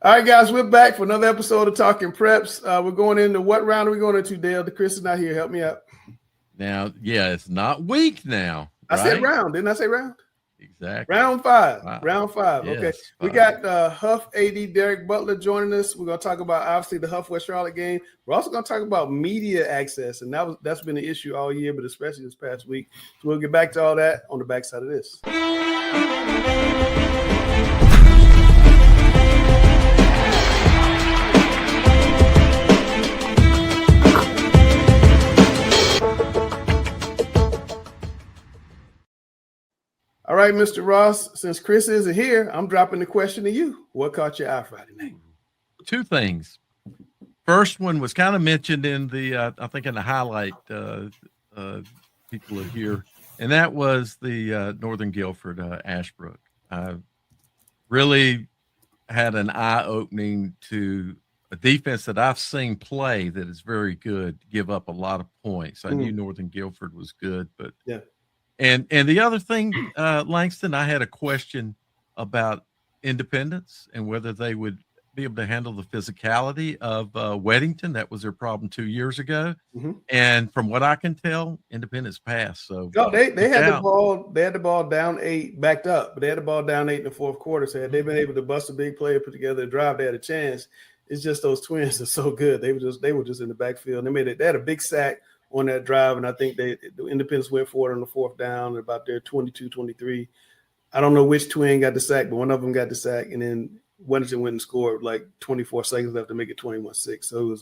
All right, guys, we're back for another episode of Talking Preps. We're going into what round are we going into, Dale? The Chris is not here. Help me out. Now, yeah, it's not week now. I said round. Didn't I say round? Exactly. Round 5. Wow. Round 5. Yes, okay. 5. We got Hough AD Derek Butler joining us. We're going to talk about, obviously, the Hough-West Charlotte game. We're also going to talk about media access, and that's been an issue all year, but especially this past week. So we'll get back to all that on the backside of this. All right, Mr. Ross, since Chris isn't here, I'm dropping the question to you. What caught your eye Friday night? 2 things. First one was kind of mentioned in the, I think in the highlight people are here, and that was the Northern Guilford Ashbrook. Really had an eye-opening to a defense that I've seen play that is very good, give up a lot of points. I knew Northern Guilford was good, but yeah. And the other thing, Langston, I had a question about Independence and whether they would be able to handle the physicality of Weddington. That was their problem 2 years ago. And from what I can tell, Independence passed. So they had the ball. They had the ball down 8, backed up, but they had the ball down 8 in the fourth quarter. So had they been able to bust a big play, put together a drive, they had a chance. It's just those twins are so good. They were just in the backfield. They had a big sack on that drive, and I think the Independence went for it on the 4th down, about their 22-23. I don't know which twin got the sack, but one of them got the sack, and then Weddington went and scored like 24 seconds left to make it 21-6. So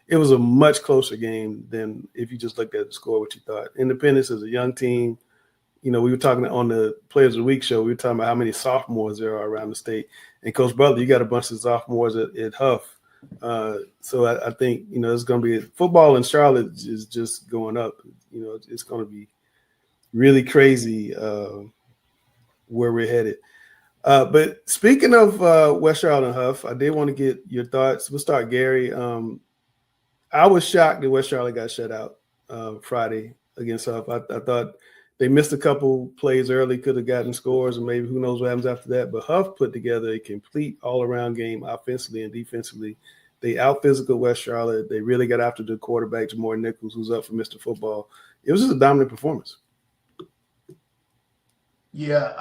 it was a much closer game than if you just looked at the score, what you thought. Independence is a young team. You know, we were talking on the Players of the Week show, we were talking about how many sophomores there are around the state. And Coach Butler, you got a bunch of sophomores at Hough. So I think, you know, it's going to be football in Charlotte is just going up. You know, it's going to be really crazy where we're headed. But speaking of West Charlotte and Hough, I did want to get your thoughts. We'll start, Gary. I was shocked that West Charlotte got shut out Friday against Hough. I thought they missed a couple plays early, could have gotten scores, and maybe who knows what happens after that. But Hough put together a complete all-around game offensively and defensively. They out-physical West Charlotte. They really got after the quarterback, Jamore Nichols, who's up for Mr. Football. It was just a dominant performance. Yeah,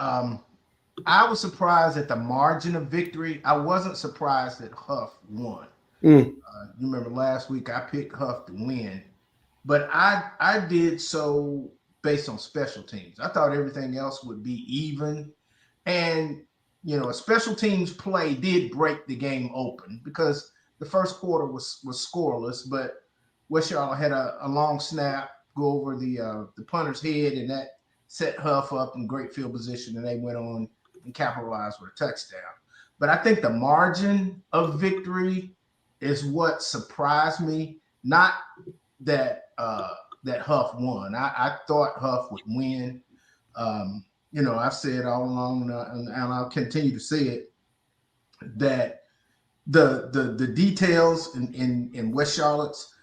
I was surprised at the margin of victory. I wasn't surprised that Hough won. You remember last week I picked Hough to win, but I did so based on special teams. I thought everything else would be even. And, you know, a special teams play did break the game open because the first quarter was scoreless, but West Charlotte had a long snap go over the punter's head, and that set Hough up in great field position, and they went on and capitalized with a touchdown. But I think the margin of victory is what surprised me, not that that Hough won. I thought Hough would win. You know, I've said all along, and I'll continue to say it, that the details in West Charlotte's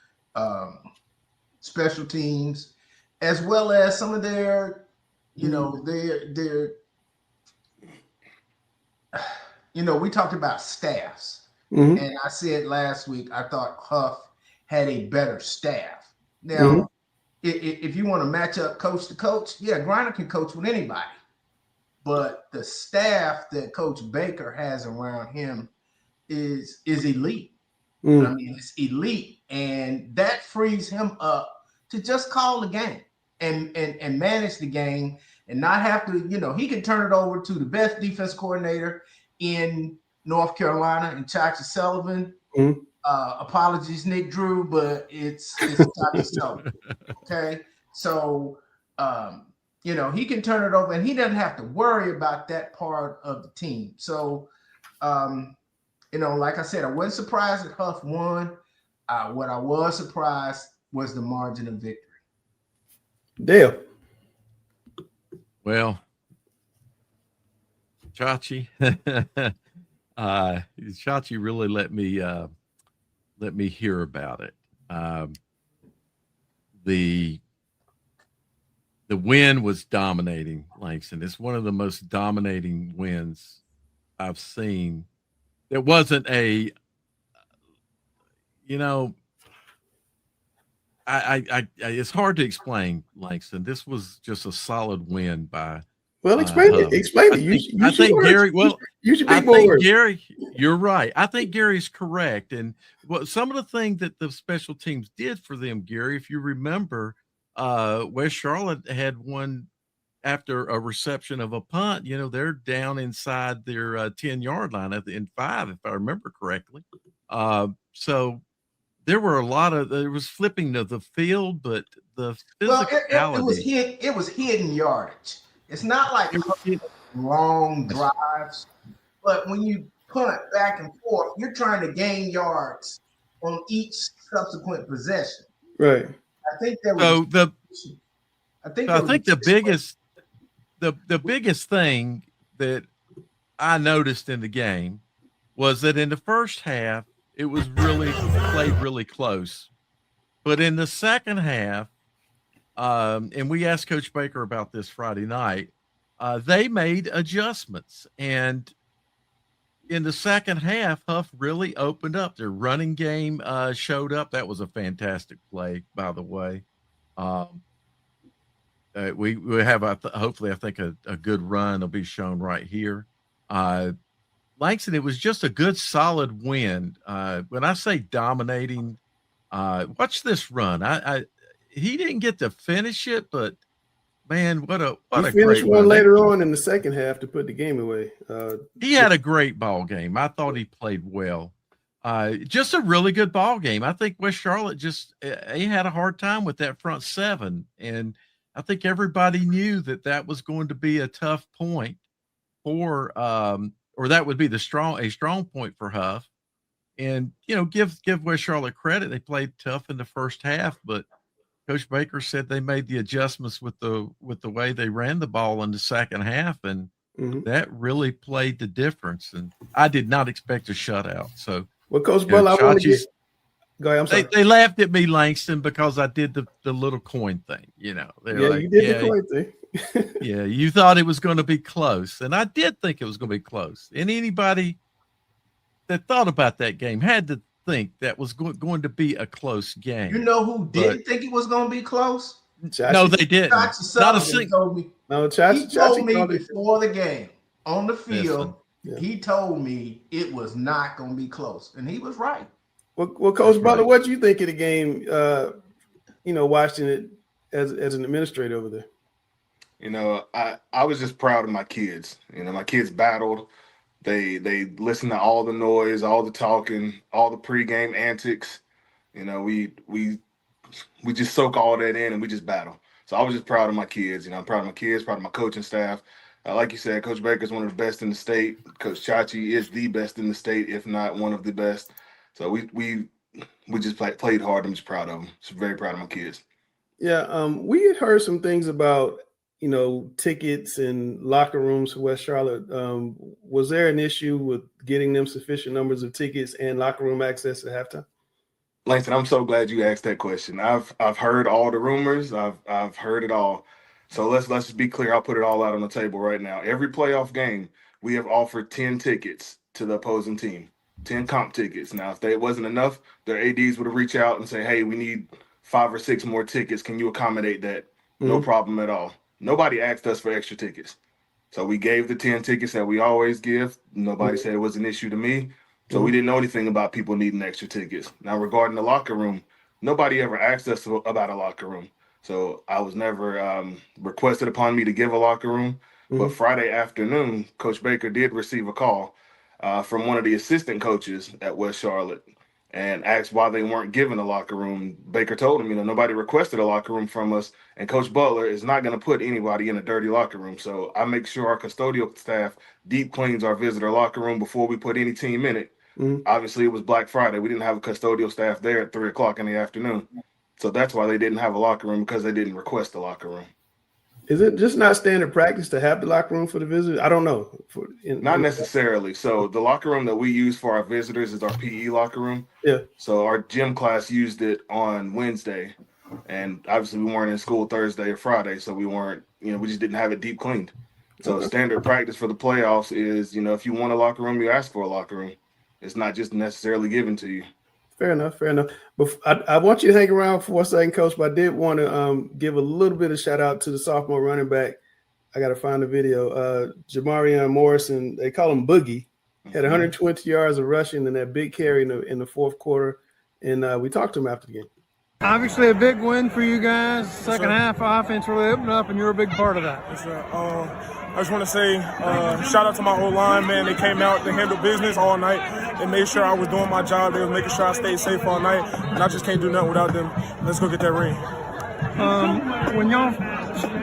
special teams, as well as some of their, you know, their you know, we talked about staffs, and I said last week I thought Hough had a better staff. Now, if you want to match up coach to coach, yeah, Griner can coach with anybody. But the staff that Coach Baker has around him is elite. I mean, it's elite. And that frees him up to just call the game and manage the game and not have to, you know, he can turn it over to the best defense coordinator in North Carolina and Chachi Sullivan. Apologies, Nick Drew, but it's Chachi Sullivan. Okay. So, you know, he can turn it over and he doesn't have to worry about that part of the team. So, you know, like I said, I wasn't surprised that Hough won. What I was surprised was the margin of victory. Dale. Well, Chachi, Chachi really let me hear about it. The win was dominating, Langston. It's one of the most dominating wins I've seen there wasn't a, you know, I it's hard to explain, Langston. This was just a solid win by Well, explain it. Huff. Explain it. I Use your think words. Gary. Well, use your I big boy think words. Gary. You're right. I think Gary's correct. And what some of the things that the special teams did for them, Gary, if you remember, West Charlotte had one after a reception of a punt. You know, they're down inside their 10-yard line in 5, if I remember correctly. So there were a lot of there was flipping of the field, but the physicality. It was hidden yardage. It's not like long drives, but when you punt back and forth, you're trying to gain yards on each subsequent possession. Right. I think there was. So I think the biggest thing that I noticed in the game was that in the first half it was really played really close, but in the second half, and we asked Coach Baker about this Friday night, they made adjustments, and in the second half, Huff really opened up. Their running game showed up. That was a fantastic play, by the way. We have hopefully I think a good run will be shown right here. Langston, it was just a good solid win. When I say dominating, watch this run. He didn't get to finish it, but man, what a great one run. later on in the second half to put the game away. He had a great ball game. I thought he played well. Just a really good ball game. I think West Charlotte he had a hard time with that front seven, and I think everybody knew that was going to be a tough point for or that would be a strong point for Huff. And give West Charlotte credit. They played tough in the first half, but Coach Baker said they made the adjustments with the way they ran the ball in the second half, and that really played the difference. And I did not expect a shutout. So, well, Coach Butler, I want to get. Go ahead. I'm sorry. They laughed at me, Langston, because I did the little coin thing. You did the coin thing. Yeah, you thought it was going to be close, and I did think it was going to be close. And anybody that thought about that game had to think that was going to be a close game. You know who didn't think it was going to be close? Chachi. No, they didn't. Not a single. Told me. No, Chachi. He told me before the game on the field. He told me it was not going to be close, and he was right. Well, Coach Butler, what do you think of the game? Watching it as an administrator over there. I was just proud of my kids. My kids battled. They listened to all the noise, all the talking, all the pregame antics. We just soak all that in and we just battle. So I was just proud of my kids. I'm proud of my kids, proud of my coaching staff. Like you said, Coach Baker is one of the best in the state. Coach Chachi is the best in the state, if not one of the best. So we just played hard. I'm just proud of them. So very proud of my kids. Yeah, we had heard some things about tickets and locker rooms for West Charlotte. Was there an issue with getting them sufficient numbers of tickets and locker room access at halftime? Langston, I'm so glad you asked that question. I've heard all the rumors. I've heard it all. So let's just be clear. I'll put it all out on the table right now. Every playoff game, we have offered 10 tickets to the opposing team, 10 comp tickets. Now, if it wasn't enough, their ADs would have reached out and say, hey, we need 5 or 6 more tickets. Can you accommodate that? No problem at all. Nobody asked us for extra tickets. So we gave the 10 tickets that we always give. Nobody said it was an issue to me. So we didn't know anything about people needing extra tickets. Now, regarding the locker room, nobody ever asked us about a locker room. So I was never requested upon me to give a locker room. But Friday afternoon, Coach Baker did receive a call from one of the assistant coaches at West Charlotte and asked why they weren't given a locker room. Baker told him, nobody requested a locker room from us, and Coach Butler is not going to put anybody in a dirty locker room. So I make sure our custodial staff deep cleans our visitor locker room before we put any team in it. Obviously, it was Black Friday. We didn't have a custodial staff there at 3 o'clock in the afternoon. So that's why they didn't have a locker room, because they didn't request a locker room. Is it just not standard practice to have the locker room for the visitors? I don't know. Not necessarily. So the locker room that we use for our visitors is our PE locker room. Yeah. So our gym class used it on Wednesday, and obviously we weren't in school Thursday or Friday, so we weren't, we just didn't have it deep cleaned. So standard practice for the playoffs is, if you want a locker room, you ask for a locker room. It's not just necessarily given to you. Fair enough. But I want you to hang around for a second, Coach, but I did want to give a little bit of shout out to the sophomore running back. I got to find the video. Jamarion Morrison, they call him Boogie, had 120 yards of rushing and that big carry in the fourth quarter. And we talked to him after the game. Obviously a big win for you guys. Second half offense really opened up, and you're a big part of that. Yes, sir. I just want to say shout out to my whole line, man. They came out, they handled business all night. They made sure I was doing my job. They were making sure I stayed safe all night, and I just can't do nothing without them. Let's go get that ring. When y'all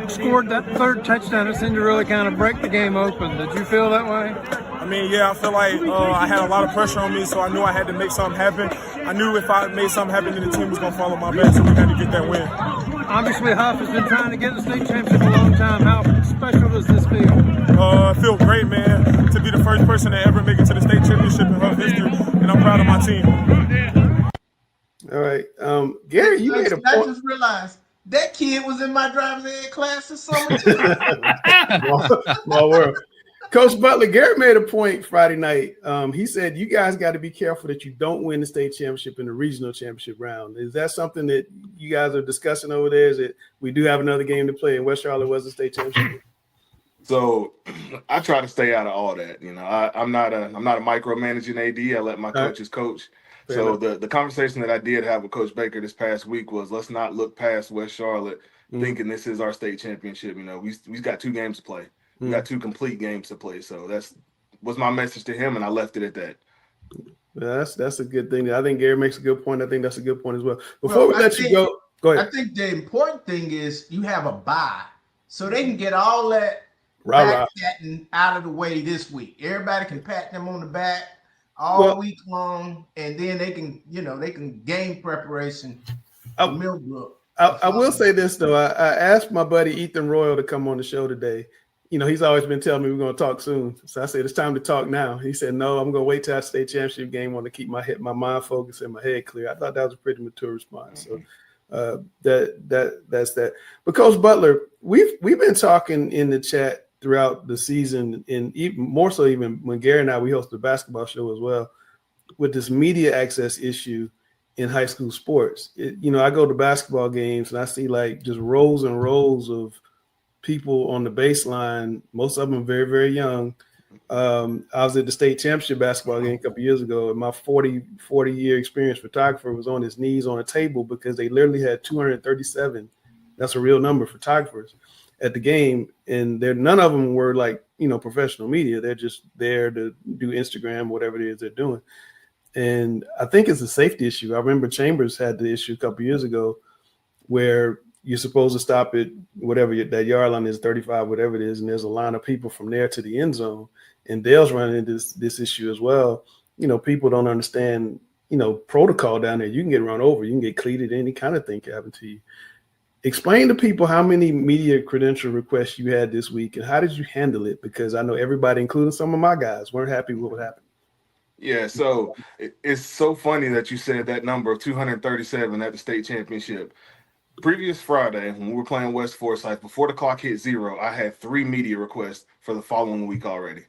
scored that third touchdown, it seemed to really kind of break the game open. Did you feel that way? I mean, yeah, I feel like I had a lot of pressure on me, so I knew I had to make something happen. I knew if I made something happen, then the team was going to follow my back, so we had to get that win. Obviously, Hough has been trying to get the state championship a long time. How special does this feel? I feel great, man, to be the first person to ever make it to the state championship in Hough history, and I'm proud of my team. All right. Gary, you made a point. I just realized that kid was in my driver's ed class this summer, too. Small world. Coach Butler, Gary made a point Friday night. He said, you guys got to be careful that you don't win the state championship in the regional championship round. Is that something that you guys are discussing over there? Is it we do have another game to play and West Charlotte was the state championship? So I try to stay out of all that. You know, I'm not a micromanaging AD. I let my coaches coach. So the conversation that I did have with Coach Baker this past week was let's not look past West Charlotte thinking this is our state championship. You know, we got 2 games to play. We got 2 complete games to play. So was my message to him, and I left it at that. Yeah, that's a good thing. I think Gary makes a good point. I think that's a good point as well. Before we let you go ahead. I think the important thing is you have a bye, so they can get all that back-patting out of the way this week. Everybody can pat them on the back all week long, and then they can game preparation. Millbrook. I will say this though. I asked my buddy Ethan Royal to come on the show today. You know, he's always been telling me we're going to talk soon. So I said, it's time to talk now. He said, no, I'm going to wait till I state championship game. I want to keep my mind focused and my head clear. I thought that was a pretty mature response. So that's that. But Coach Butler, we've been talking in the chat throughout the season, and even more so even when Gary and we host the basketball show as well, with this media access issue in high school sports. I go to basketball games and I see like just rows and rows of people on the baseline, most of them very, very young. I was at the state championship basketball game a couple years ago, and my 40-year experience photographer was on his knees on a table because they literally had 237. That's a real number, photographers at the game. And none of them were like, professional media. They're just there to do Instagram, whatever it is they're doing. And I think it's a safety issue. I remember Chambers had the issue a couple years ago where you're supposed to stop at whatever that yard line is, 35, whatever it is, and there's a line of people from there to the end zone. And Dale's running into this issue as well. People don't understand, protocol down there. You can get run over, you can get cleated, any kind of thing can happen to you. Explain to people how many media credential requests you had this week and how did you handle it? Because I know everybody, including some of my guys, weren't happy with what happened. Yeah, so it's so funny that you said that number of 237 at the state championship. Previous Friday, when we were playing West Forsyth, before the clock hit 0, I had 3 media requests for the following week already.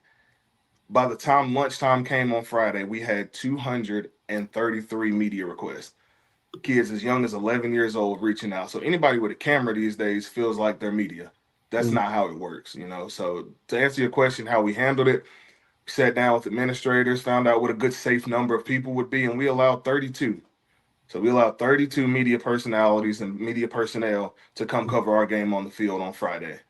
By the time lunchtime came on Friday, we had 233 media requests. Kids as young as 11 years old reaching out. So anybody with a camera these days feels like they're media. That's not how it works, So to answer your question, how we handled it, we sat down with administrators, found out what a good safe number of people would be, and we allowed 32. So we allowed 32 media personalities and media personnel to come cover our game on the field on Friday.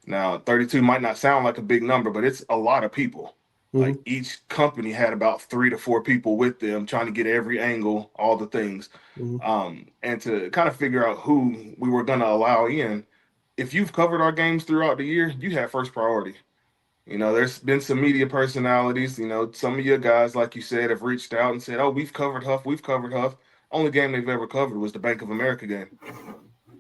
Now, 32 might not sound like a big number, but it's a lot of people. Like each company had about 3 to 4 people with them trying to get every angle, all the things. And to kind of figure out who we were going to allow in, if you've covered our games throughout the year, you have first priority. There's been some media personalities, some of your guys, like you said, have reached out and said, oh, we've covered Hough. Only game they've ever covered was the Bank of America game.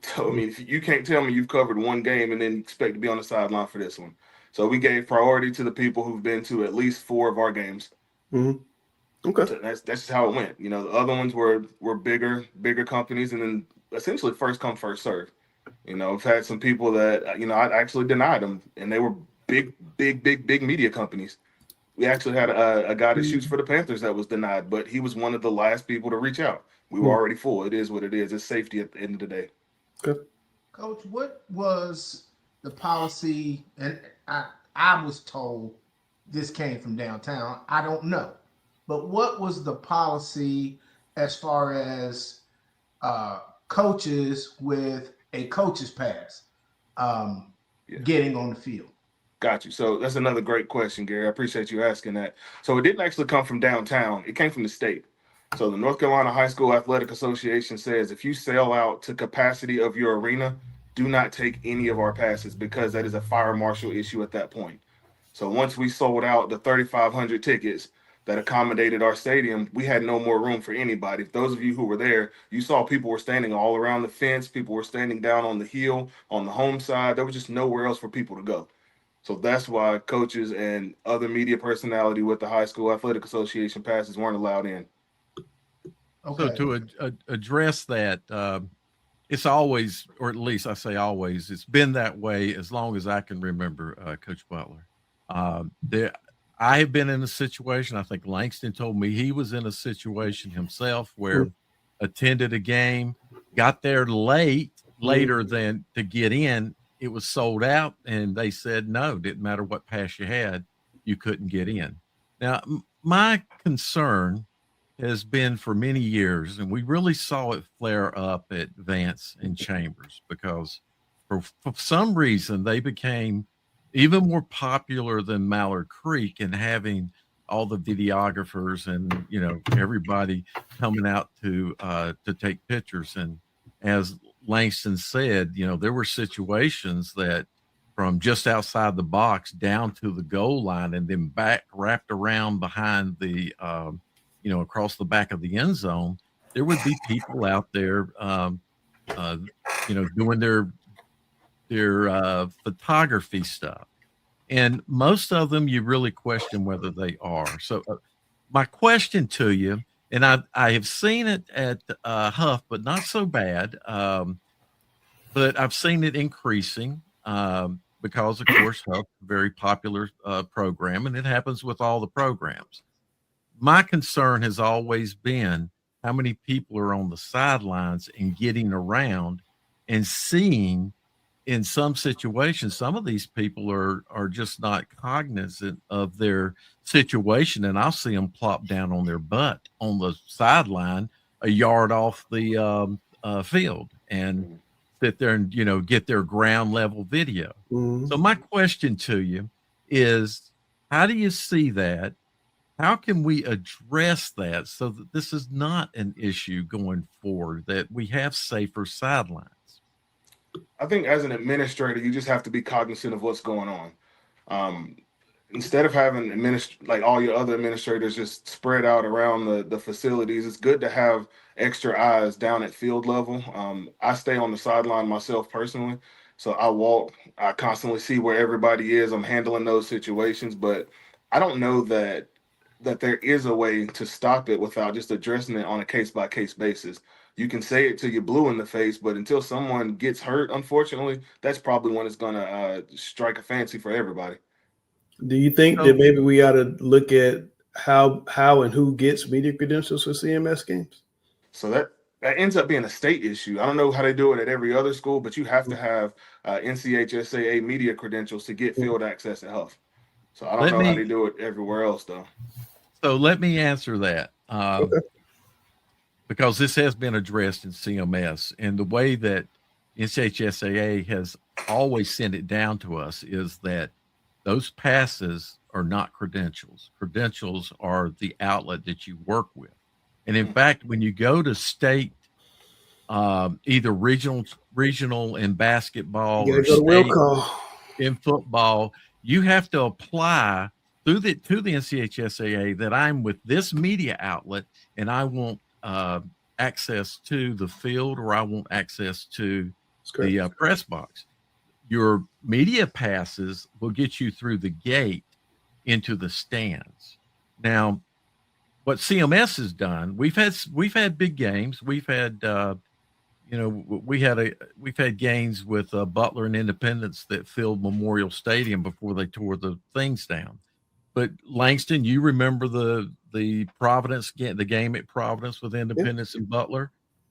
So, I mean, if you can't tell me you've covered one game and then expect to be on the sideline for this one. So we gave priority to the people who've been to at least 4 of our games. Okay. So that's just how it went. The other ones were bigger companies, and then essentially first come, first serve. I've had some people that, I actually denied them, and they were big media companies. We actually had a guy that shoots for the Panthers that was denied, but he was one of the last people to reach out. We were already full. It is what it is. It's safety at the end of the day. Good. Coach, what was the policy? And I was told this came from downtown. I don't know. But what was the policy as far as coaches with a coach's pass getting on the field? Got you. So that's another great question, Gary. I appreciate you asking that. So it didn't actually come from downtown. It came from the state. So the North Carolina High School Athletic Association says if you sell out to capacity of your arena, do not take any of our passes because that is a fire marshal issue at that point. So once we sold out the 3,500 tickets that accommodated our stadium, we had no more room for anybody. Those of you who were there, you saw people were standing all around the fence. People were standing down on the hill, on the home side. There was just nowhere else for people to go. So that's why coaches and other media personality with the High School Athletic Association passes weren't allowed in. Okay. So to address that, it's always, or at least I say always, it's been that way as long as I can remember, Coach Butler. I have been in a situation, I think Langston told me he was in a situation himself where attended a game, got there later than to get in. It was sold out, and they said no, didn't matter what pass you had, you couldn't get in. Now, my concern has been for many years, and we really saw it flare up at Vance and Chambers because for some reason they became even more popular than Mallard Creek in having all the videographers and, you know, everybody coming out to take pictures. And as Langston said, you know, there were situations that from just outside the box down to the goal line and then back wrapped around behind the, you know, across the back of the end zone, there would be people out there, you know, doing their photography stuff. And most of them, you really question whether they are. So my question to you, and I have seen it at Hough, but not so bad. But I've seen it increasing because, of course, Hough is a very popular program, and it happens with all the programs. My concern has always been how many people are on the sidelines and getting around and seeing in some situations, some of these people are just not cognizant of their situation, and I'll see them plop down on their butt on the sideline a yard off the field and sit there and, you know, get their ground level video. So my question to you is, how do you see that? How can we address that so that this is not an issue going forward, that we have safer sidelines? I think as an administrator, you just have to be cognizant of what's going on. Instead of having like all your other administrators just spread out around the facilities, it's good to have extra eyes down at field level. I stay on the sideline myself personally, so I walk. I constantly see where everybody is. I'm handling those situations, but I don't know that there is a way to stop it without just addressing it on a case-by-case basis. You can say it till you're blue in the face, but until someone gets hurt, unfortunately, that's probably when it's going to strike a fancy for everybody. Do you think that maybe we ought to look at how and who gets media credentials for CMS games? So that ends up being a state issue. I don't know how they do it at every other school, but you have to have NCHSAA media credentials to get field access at Hough. So I don't know how they do it everywhere else, though. So let me answer that. Because this has been addressed in CMS, and the way that NCHSAA has always sent it down to us is that those passes are not credentials. Credentials are the outlet that you work with. And in fact, when you go to state, either regional in basketball or state in football, you have to apply to the NCHSAA that I'm with this media outlet and I want access to the field, or I want access to the press box. Your media passes will get you through the gate into the stands. Now, what CMS has done, we've had big games. We've had we've had games with Butler and Independence that filled Memorial Stadium before they tore the things down. But Langston, you remember the Providence game, the game at Providence with Independence and Butler.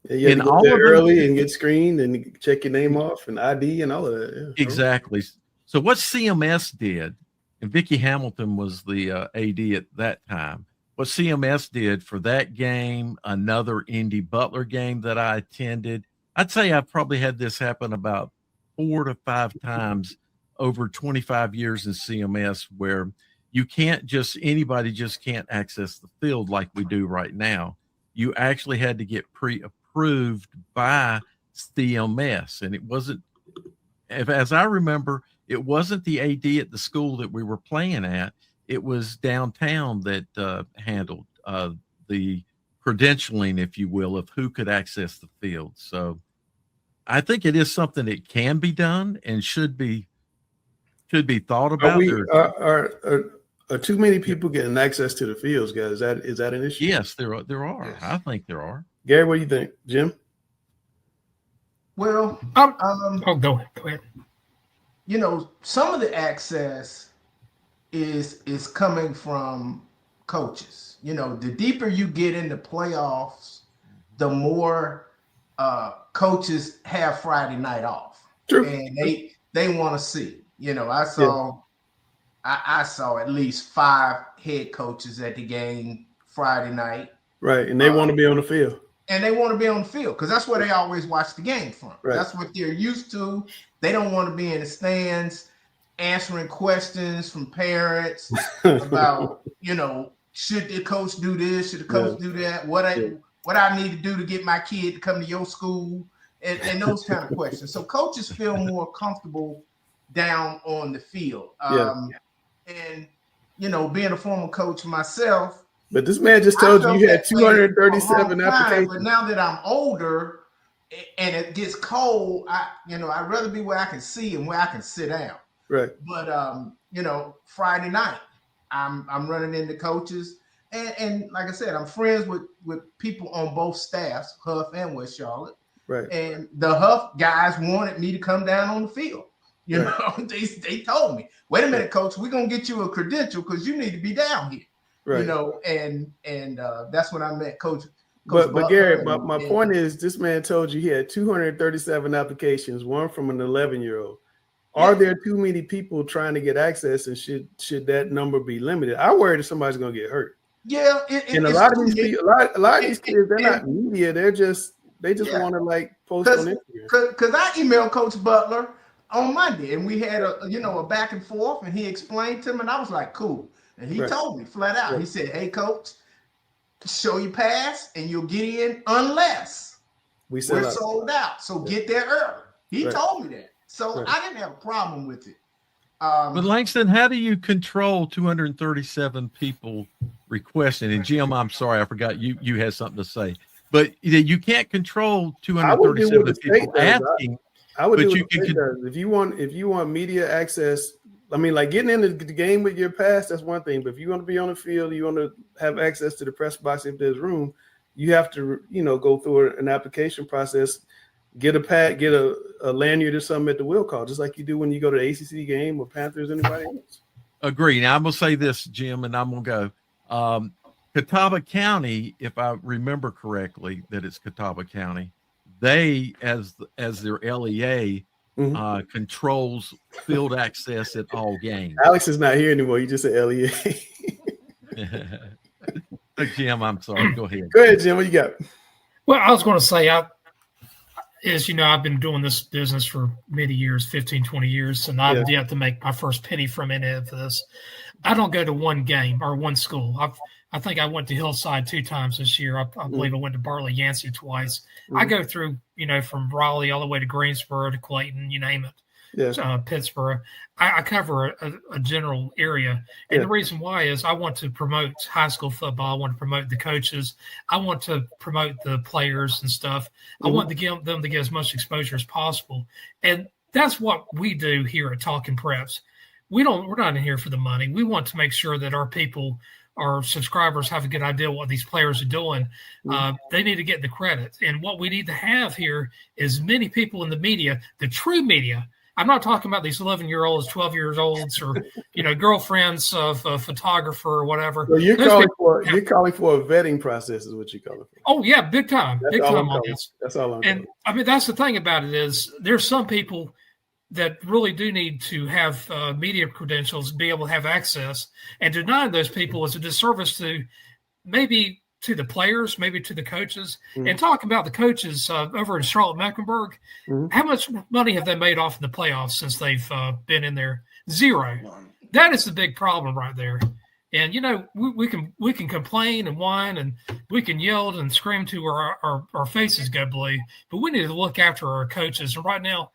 Yeah, you had to go there early and get screened and check your name off and ID and all of that. Yeah. Exactly. So what CMS did, and Vicki Hamilton was the AD at that time. What CMS did for that game, another Indy Butler game that I attended, I'd say I've probably had this happen about 4 to 5 times over 25 years in CMS, where you can't just, anybody just can't access the field like we do right now. You actually had to get pre-approved by CMS. And it wasn't, as I remember, it wasn't the AD at the school that we were playing at. It was downtown that handled the credentialing, if you will, of who could access the field. So I think it is something that can be done and should be thought about. Are too many people getting access to the fields, guys? Is that an issue? Yes, there are. Yes. I think there are. Gary, what do you think? Jim? Well, go ahead. You know, some of the access is coming from coaches. You know, the deeper you get into playoffs, the more coaches have Friday night off. True. And they want to see. You know, I saw at least 5 head coaches at the game Friday night. Right, and they want to be on the field. And they want to be on the field because that's where they always watch the game from. Right. That's what they're used to. They don't want to be in the stands answering questions from parents about, you know, should the coach do this? Should the coach do that? What I need to do to get my kid to come to your school? And those kind of questions. So coaches feel more comfortable down on the field. And, you know, being a former coach myself, but this man just told you had 237 applications. But now that I'm older and it gets cold, I'd rather be where I can see and where I can sit down. Right. But you know, Friday night, I'm running into coaches, and like I said, I'm friends with people on both staffs, Hough and West Charlotte. Right. And the Hough guys wanted me to come down on the field. You know, they told me, wait a minute, coach, we're gonna get you a credential because you need to be down here. Right. You know, and that's when I met Coach but Gary, my point is, this man told you he had 237 applications, one from an 11-year-old. Are there too many people trying to get access, and should that number be limited? I worry that somebody's going to get hurt. Yeah, and a lot of these kids, they're not media. They just want to like post on Instagram. Because I emailed Coach Butler on Monday, and we had a back and forth, and he explained to me, and I was like, cool. And he told me flat out, he said, hey, coach, show your pass and you'll get in unless we're sold out. So get there early. He told me that. So I didn't have a problem with it. But Langston, how do you control 237 people requesting? And Jim, I'm sorry, I forgot you had something to say. But you can't control 237 people asking. I would do what the state does. If you want media access, I mean, like getting into the game with your pass, that's one thing. But if you want to be on the field, you want to have access to the press box if there's room, you have to, go through an application process, get a lanyard or something at the will call, just like you do when you go to the ACC game or Panthers or anybody else. Agree. Now, I'm going to say this, Jim, and I'm going to go. Catawba County, if I remember correctly, that it's Catawba County, they, as their LEA, controls field access at all games. Alex is not here anymore. You just said LEA. Jim, I'm sorry. Go ahead. Go ahead, Jim. What you got? Well, I was going to say, I've been doing this business for many years, 15, 20 years, and I've yet to make my first penny from any of this. I don't go to one game or one school. I think I went to Hillside 2 times this year. I believe I went to Bartley Yancey twice. I go through, from Raleigh all the way to Greensboro to Clayton, you name it. Pittsburgh. I cover a general area. And the reason why is I want to promote high school football. I want to promote the coaches. I want to promote the players and stuff. I want to give them to get as much exposure as possible. And that's what we do here at Talking Preps. We're not in here for the money. We want to make sure that our subscribers have a good idea what these players are doing. They need to get the credit. And what we need to have here is many people in the media, the true media, I'm not talking about these 11-year-olds, 12-year-olds, or girlfriends of a photographer or whatever. So you're calling for a vetting process, is what you're calling for. Oh yeah, big time, big time on this. That's all I'm. And I mean, that's the thing about it is there's some people that really do need to have media credentials, be able to have access, and denying those people is a disservice to maybe to the players, maybe to the coaches. Mm-hmm. And talking about the coaches over in Charlotte-Mecklenburg, how much money have they made off in the playoffs since they've been in there? Zero. That is the big problem right there. And we can complain and whine and we can yell and scream to our faces go blue, but we need to look after our coaches. And right now,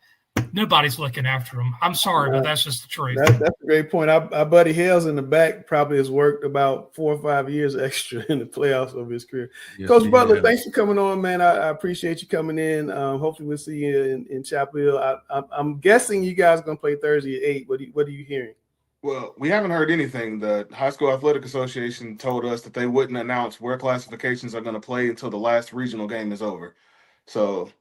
nobody's looking after them. I'm sorry, but that's just the truth. That's a great point. Our buddy Hales in the back probably has worked about 4 or 5 years extra in the playoffs of his career. Yes, Coach Butler, thanks for coming on, man. I appreciate you coming in. Hopefully we'll see you in Chapel Hill. I'm guessing you guys are going to play Thursday at 8. What are you hearing? Well, we haven't heard anything. The High School Athletic Association told us that they wouldn't announce where classifications are going to play until the last regional game is over. So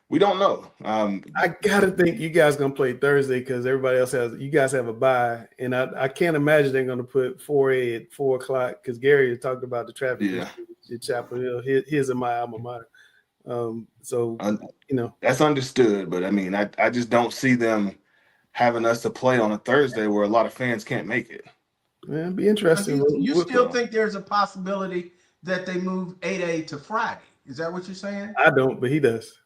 we don't know. I gotta think you guys gonna play Thursday because everybody else you guys have a bye, and I can't imagine they're gonna put 4A at 4 o'clock because Gary had talked about the traffic at Chapel Hill. His and my alma mater. That's understood, but I mean, I just don't see them having us to play on a Thursday where a lot of fans can't make it. Yeah, it'd be interesting. You still think there's a possibility that they move 8A to Friday? Is that what you're saying? I don't, but he does.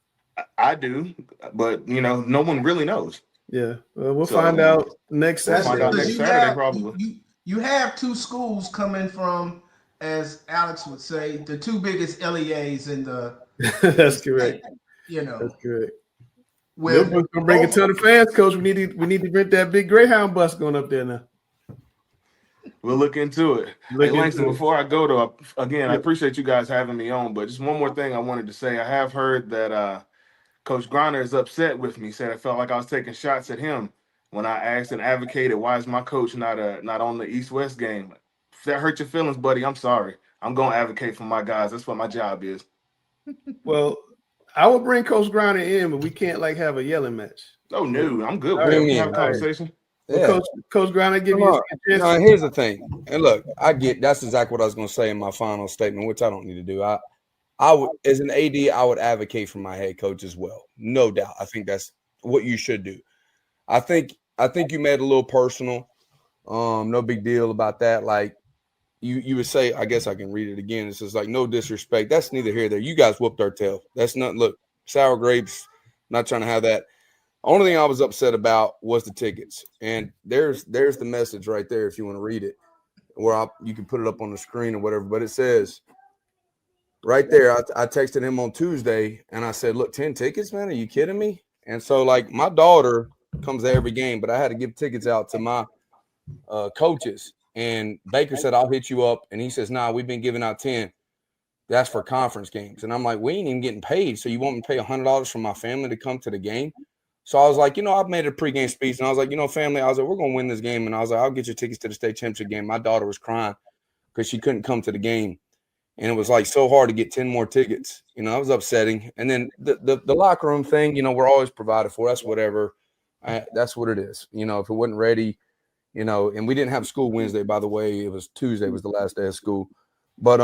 I do, but no one really knows. Yeah, we'll find out next Saturday. Probably. You have 2 schools coming from, as Alex would say, the 2 biggest LEAs in the. That's correct. That's correct. We're gonna bring a ton of fans, Coach. We need to rent that big Greyhound bus going up there now. We'll look into it. Hey, Langston, before I go to again, I appreciate you guys having me on, but just one more thing I wanted to say. I have heard that Coach Griner is upset with me. Said I felt like I was taking shots at him when I asked and advocated why is my coach not on the East-West game. If that hurt your feelings, buddy, I'm sorry. I'm gonna advocate for my guys. That's what my job is. Well, I will bring Coach Griner in, but we can't have a yelling match. Oh no, I'm good. We can have a conversation. Yeah. Well, Coach Griner, give you a chance. Here's the thing, and look, that's exactly what I was going to say in my final statement, which I don't need to do. I would, as an AD, I would advocate for my head coach as well, no doubt. I think that's what you should do. I think you made it a little personal. No big deal about that. Like you would say, I guess I can read it again. It's just like no disrespect. That's neither here nor there. You guys whooped our tail. That's not look sour grapes. Not trying to have that. Only thing I was upset about was the tickets, and there's the message right there if you want to read it, where you can put it up on the screen or whatever. But it says right there. I texted him on Tuesday, and I said, "Look, 10 tickets, man. Are you kidding me?" And so, my daughter comes to every game, but I had to give tickets out to my coaches. And Baker said, "I'll hit you up," and he says, "Nah, we've been giving out 10. That's for conference games." And I'm like, "We ain't even getting paid, so you want me to pay $100 for my family to come to the game?" So I was like, I've made a pregame speech, and I was like, family, I was like, we're going to win this game. And I was like, I'll get your tickets to the state championship game. My daughter was crying because she couldn't come to the game. And it was so hard to get 10 more tickets. It was upsetting. And then the locker room thing, we're always provided for. That's whatever. That's what it is. If it wasn't ready, and we didn't have school Wednesday, by the way. It was Tuesday was the last day of school. But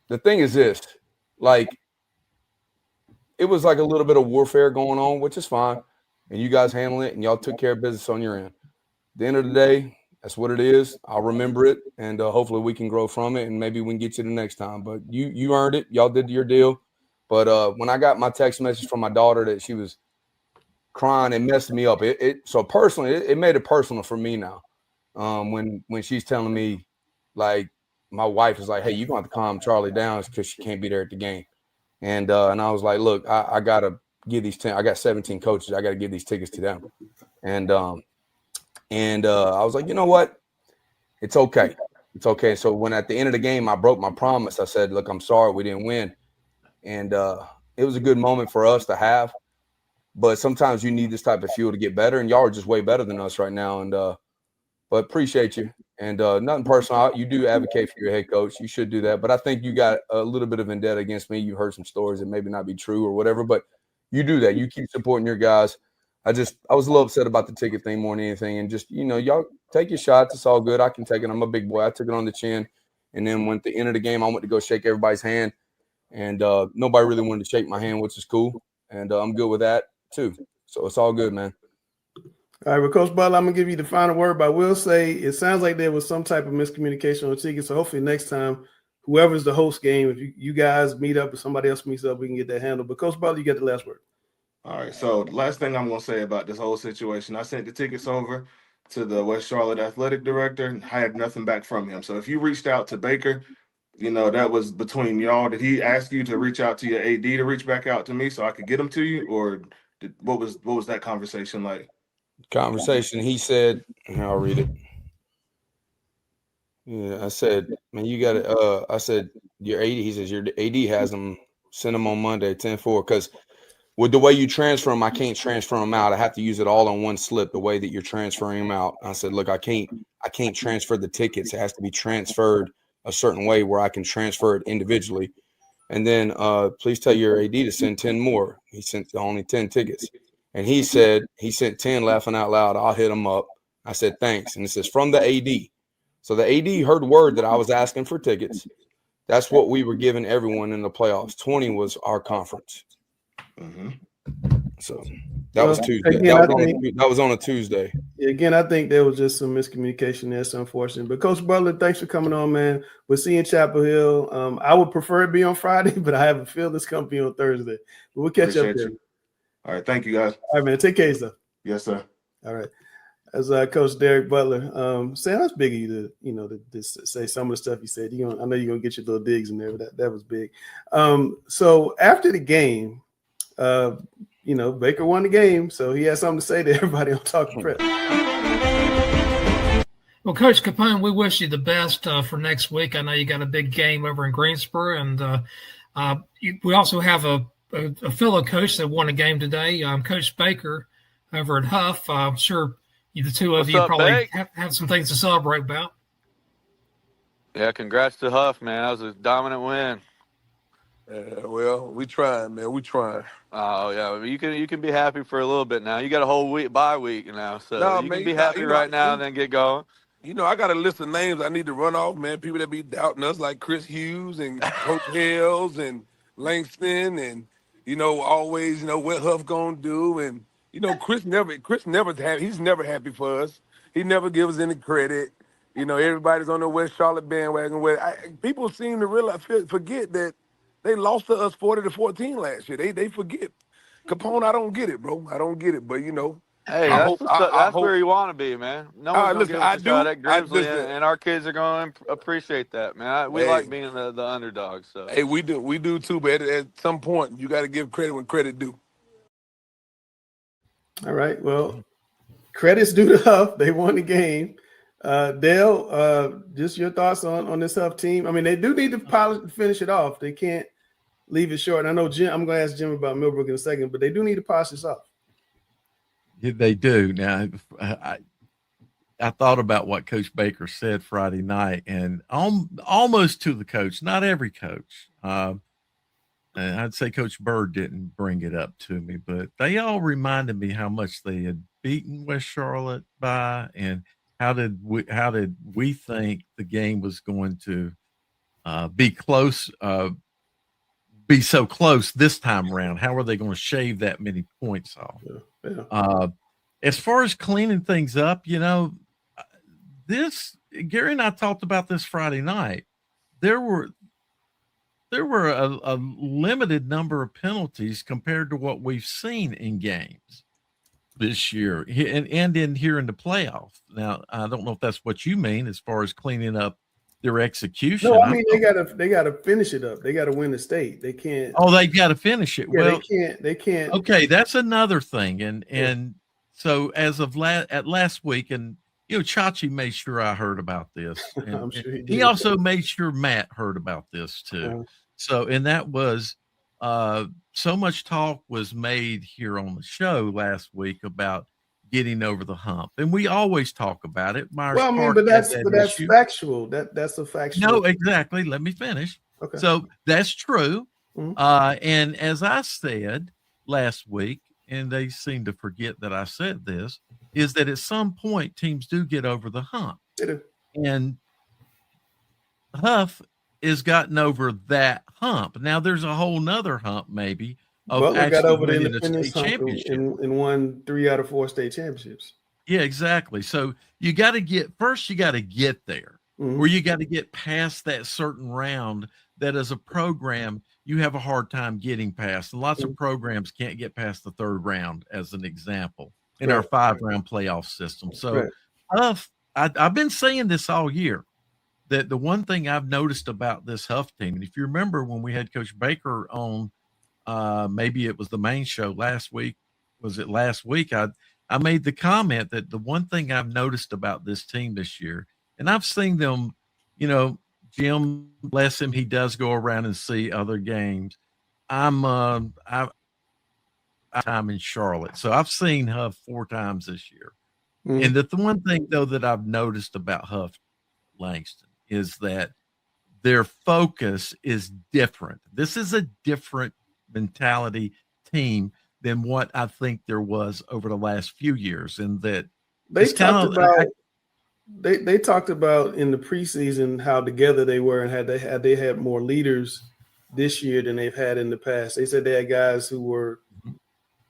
the thing is this, it was a little bit of warfare going on, which is fine. And you guys handle it, and y'all took care of business on your end. At the end of the day, that's what it is. I'll remember it, and hopefully we can grow from it, and maybe we can get you the next time. But you earned it. Y'all did your deal. But when I got my text message from my daughter that she was crying, it messed me up. So personally, it made it personal for me now. When she's telling me, my wife is like, "Hey, you're going to have to calm Charlie down because she can't be there at the game." And I was like, "Look, I got to give these 10. I got 17 coaches. I got to give these tickets to them." And I was like, "You know what? It's okay. It's okay." So when at the end of the game, I broke my promise. I said, "Look, I'm sorry we didn't win." And it was a good moment for us to have. But sometimes you need this type of fuel to get better. And y'all are just way better than us right now. And but appreciate you. And nothing personal. You do advocate for your head coach. You should do that. But I think you got a little bit of vendetta against me. You heard some stories that maybe not be true or whatever. But you do that. You keep supporting your guys. I was a little upset about the ticket thing more than anything. And just, y'all take your shots. It's all good. I can take it. I'm a big boy. I took it on the chin. And then when at the end of the game, I went to go shake everybody's hand. And nobody really wanted to shake my hand, which is cool. And I'm good with that too. So it's all good, man. All right, well, Coach Butler, I'm going to give you the final word, but I will say it sounds like there was some type of miscommunication on tickets. So hopefully next time, whoever's the host game, if you guys meet up or somebody else meets up, we can get that handled. But Coach Butler, you get the last word. All right, so the last thing I'm going to say about this whole situation, I sent the tickets over to the West Charlotte athletic director, and I had nothing back from him. So if you reached out to Baker, that was between y'all. Did he ask you to reach out to your AD to reach back out to me so I could get them to you, or what was that conversation like? Conversation. He said, I'll read it. Yeah, I said, man, you got it. I said, your AD. He says your AD has them. Send them on Monday, 10-4, because with the way you transfer them, I can't transfer them out. I have to use it all on one slip. The way that you're transferring them out, I said, look, I can't transfer the tickets. It has to be transferred a certain way where I can transfer it individually. And then please tell your AD to send 10 more. He sent only 10 tickets. And he said he sent 10, laughing out loud. I'll hit him up. I said, thanks. And it says from the AD. So the AD heard word that I was asking for tickets. That's what we were giving everyone in the playoffs. 20 was our conference. Mm-hmm. So that was Tuesday. Again, that was on a Tuesday. Again, I think there was just some miscommunication there. It's unfortunate. But Coach Butler, thanks for coming on, man. We'll see you in Chapel Hill. I would prefer it be on Friday, but I have a feel this company on Thursday. But we'll catch up there. All right, thank you, guys. All right, man. Take care of yourself. Yes, sir. All right. As Coach Derek Butler, Sam, that's big of you to say some of the stuff he said. I know you're gonna get your little digs in there, but that was big. So after the game, Baker won the game, so he had something to say to everybody on Talking Prep. Well, Coach Capone, we wish you the best for next week. I know you got a big game over in Greensboro, and we also have a fellow coach that won a game today, Coach Baker over at Hough. I'm sure the two of you probably have some things to celebrate about. Yeah, congrats to Hough, man. That was a dominant win. Well, we trying, man. We trying. Oh yeah, you can be happy for a little bit now. You got a whole bye week now, so you can be happy right now and then get going. I got a list of names I need to run off, man. People that be doubting us, like Chris Hughes and Coach Hales and Langston, and always what Hough gonna do, and Chris never he's never happy for us. He never gives us any credit. Everybody's on the West Charlotte bandwagon. People seem to forget that they lost to us 40-14 last year. They forget. Capone, I don't get it, bro. I don't get it. But hey, that's where you want to be, man. No one's gonna give us a shot at Grimsley, and our kids are going to appreciate that, man. We like being the underdog. So hey, we do too. But at some point, you got to give credit when credit due. All right. Well, credits due to Hough. They won the game. Dale, just your thoughts on this Hough team. I mean, they do need to finish it off. They can't leave it short. And I know Jim. I'm going to ask Jim about Millbrook in a second, but they do need to polish this off. Yeah, they do. Now, I thought about what Coach Baker said Friday night, and almost to the coach, not every coach. I'd say Coach Bird didn't bring it up to me, but they all reminded me how much they had beaten West Charlotte by, and how did we think the game was going to be close, be so close this time around? How are they going to shave that many points off? Yeah. As far as cleaning things up, Gary and I talked about this Friday night. There were a limited number of penalties compared to what we've seen in games this year and in here in the playoffs. Now, I don't know if that's what you mean as far as cleaning up their execution. No, I mean they gotta finish it up. They gotta win the state. They can't. Oh, they've got to finish it. Yeah, well, they can't. Okay, that's another thing. And so as of last week, and Chachi made sure I heard about this. And, I'm sure he also made sure Matt heard about this too. So, and that was so much talk was made here on the show last week about getting over the hump, and we always talk about it. But that's factual. That's a factual. No, exactly. Let me finish. Okay. So that's true. Mm-hmm. And as I said last week, and they seem to forget that I said this, is that at some point teams do get over the hump. And Hough has gotten over that hump. Now there's a whole nother hump maybe of Butler actually got over the winning a independence state hump championship. and won 3 out of 4 state championships. Yeah, exactly. So you got to get there, or you got to get past that certain round that as a program you have a hard time getting past. And lots of programs can't get past the 3rd round, as an example, in our 5-round playoff system. So I've been saying this all year, that the one thing I've noticed about this Hough team, and if you remember when we had Coach Baker on, maybe it was the main show last week. Was it last week? I made the comment that the one thing I've noticed about this team this year, and I've seen them, Jim, bless him, he does go around and see other games. I'm in Charlotte, so I've seen Hough 4 times this year. And the one thing, though, that I've noticed about Hough, Langston, is that their focus is different. This is a different mentality team than what I think there was over the last few years. And that they talked about in the preseason how together they were and they had more leaders this year than they've had in the past. They said they had guys who were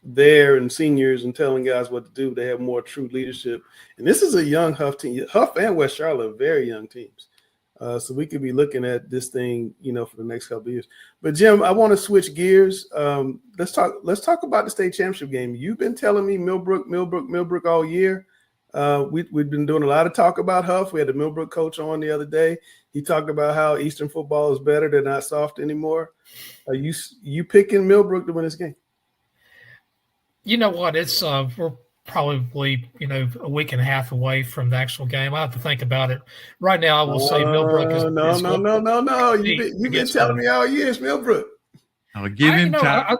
there and seniors and telling guys what to do. They have more true leadership. And this is a young Hough team. Hough and West Charlotte are very young teams. So we could be looking at this thing, for the next couple of years. But Jim, I want to switch gears. Let's talk about the state championship game. You've been telling me Millbrook all year. We've been doing a lot of talk about Hough. We had the Millbrook coach on the other day. He talked about how Eastern football is better. They're not soft anymore. Are you picking Millbrook to win this game? You know what? It's we're probably a week and a half away from the actual game. I have to think about it. Right now, I will say Millbrook is no. You've been telling me all year it's Millbrook. I'll give him time.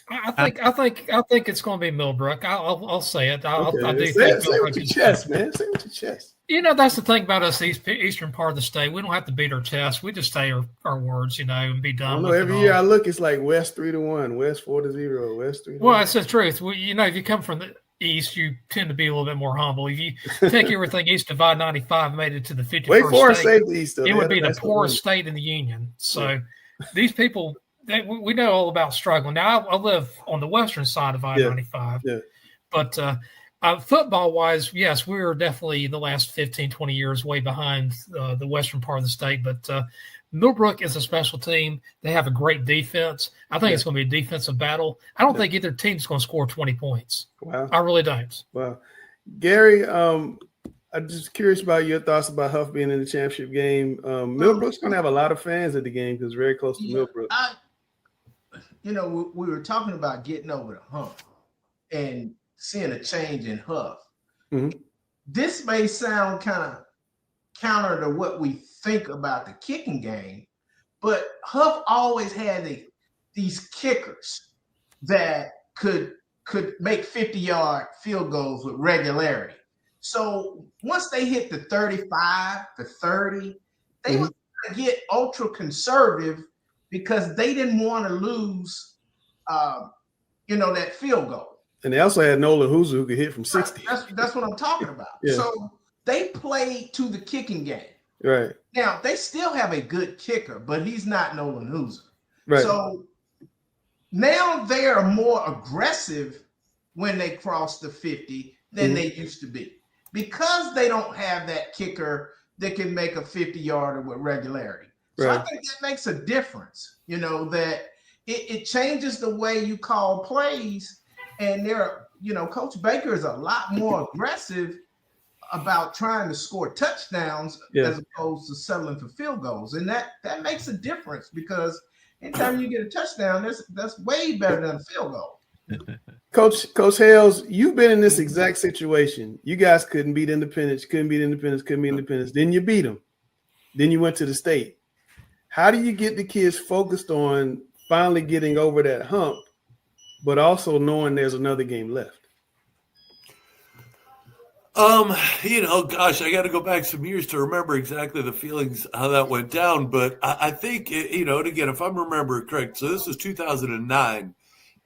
I think it's going to be Millbrook. I'll say it. I do say think it with your chest, man. Say it with your chest. That's the thing about us, eastern part of the state. We don't have to beat our chest. We just say our words, and be done. I know every year I look, it's like West 3-1, West 4-0, West 3-1. Well, that's the truth. If you come from the East, you tend to be a little bit more humble. If you take everything east of I-95 and made it to the 51st Wake Forest state, saved the East, though. It would be the poorest state in the union. So these people, we know all about struggling. Now, I live on the western side of I-95. But football-wise, yes, we were definitely the last 15, 20 years way behind the western part of the state. But Millbrook is a special team. They have a great defense. I think it's going to be a defensive battle. I don't think either team's going to score 20 points. Wow. I really don't. Wow. Gary, I'm just curious about your thoughts about Hough being in the championship game. Millbrook's going to have a lot of fans at the game because it's very close to Millbrook. We were talking about getting over the hump and seeing a change in Hough. Mm-hmm. This may sound kind of counter to what we think about the kicking game, but Hough always had these kickers that could make 50-yard field goals with regularity. So once they hit the 35, the 30, they were going to get ultra conservative because they didn't want to lose, that field goal. And they also had Nolan Hooser who could hit from 60. That's what I'm talking about. Yeah. So they played to the kicking game. Right. Now, they still have a good kicker, but he's not Nolan Hooser. Right. So now they are more aggressive when they cross the 50 than they used to be because they don't have that kicker that can make a 50-yarder with regularity. So I think that makes a difference, that it changes the way you call plays. And Coach Baker is a lot more aggressive about trying to score touchdowns as opposed to settling for field goals. And that makes a difference because anytime you get a touchdown, that's way better than a field goal. Coach Hales, you've been in this exact situation. You guys couldn't beat Independence. Then you beat them. Then you went to the state. How do you get the kids focused on finally getting over that hump, but also knowing there's another game left? Gosh, I got to go back some years to remember exactly the feelings, how that went down. But I think, and again, if I'm remembering correct, so this was 2009.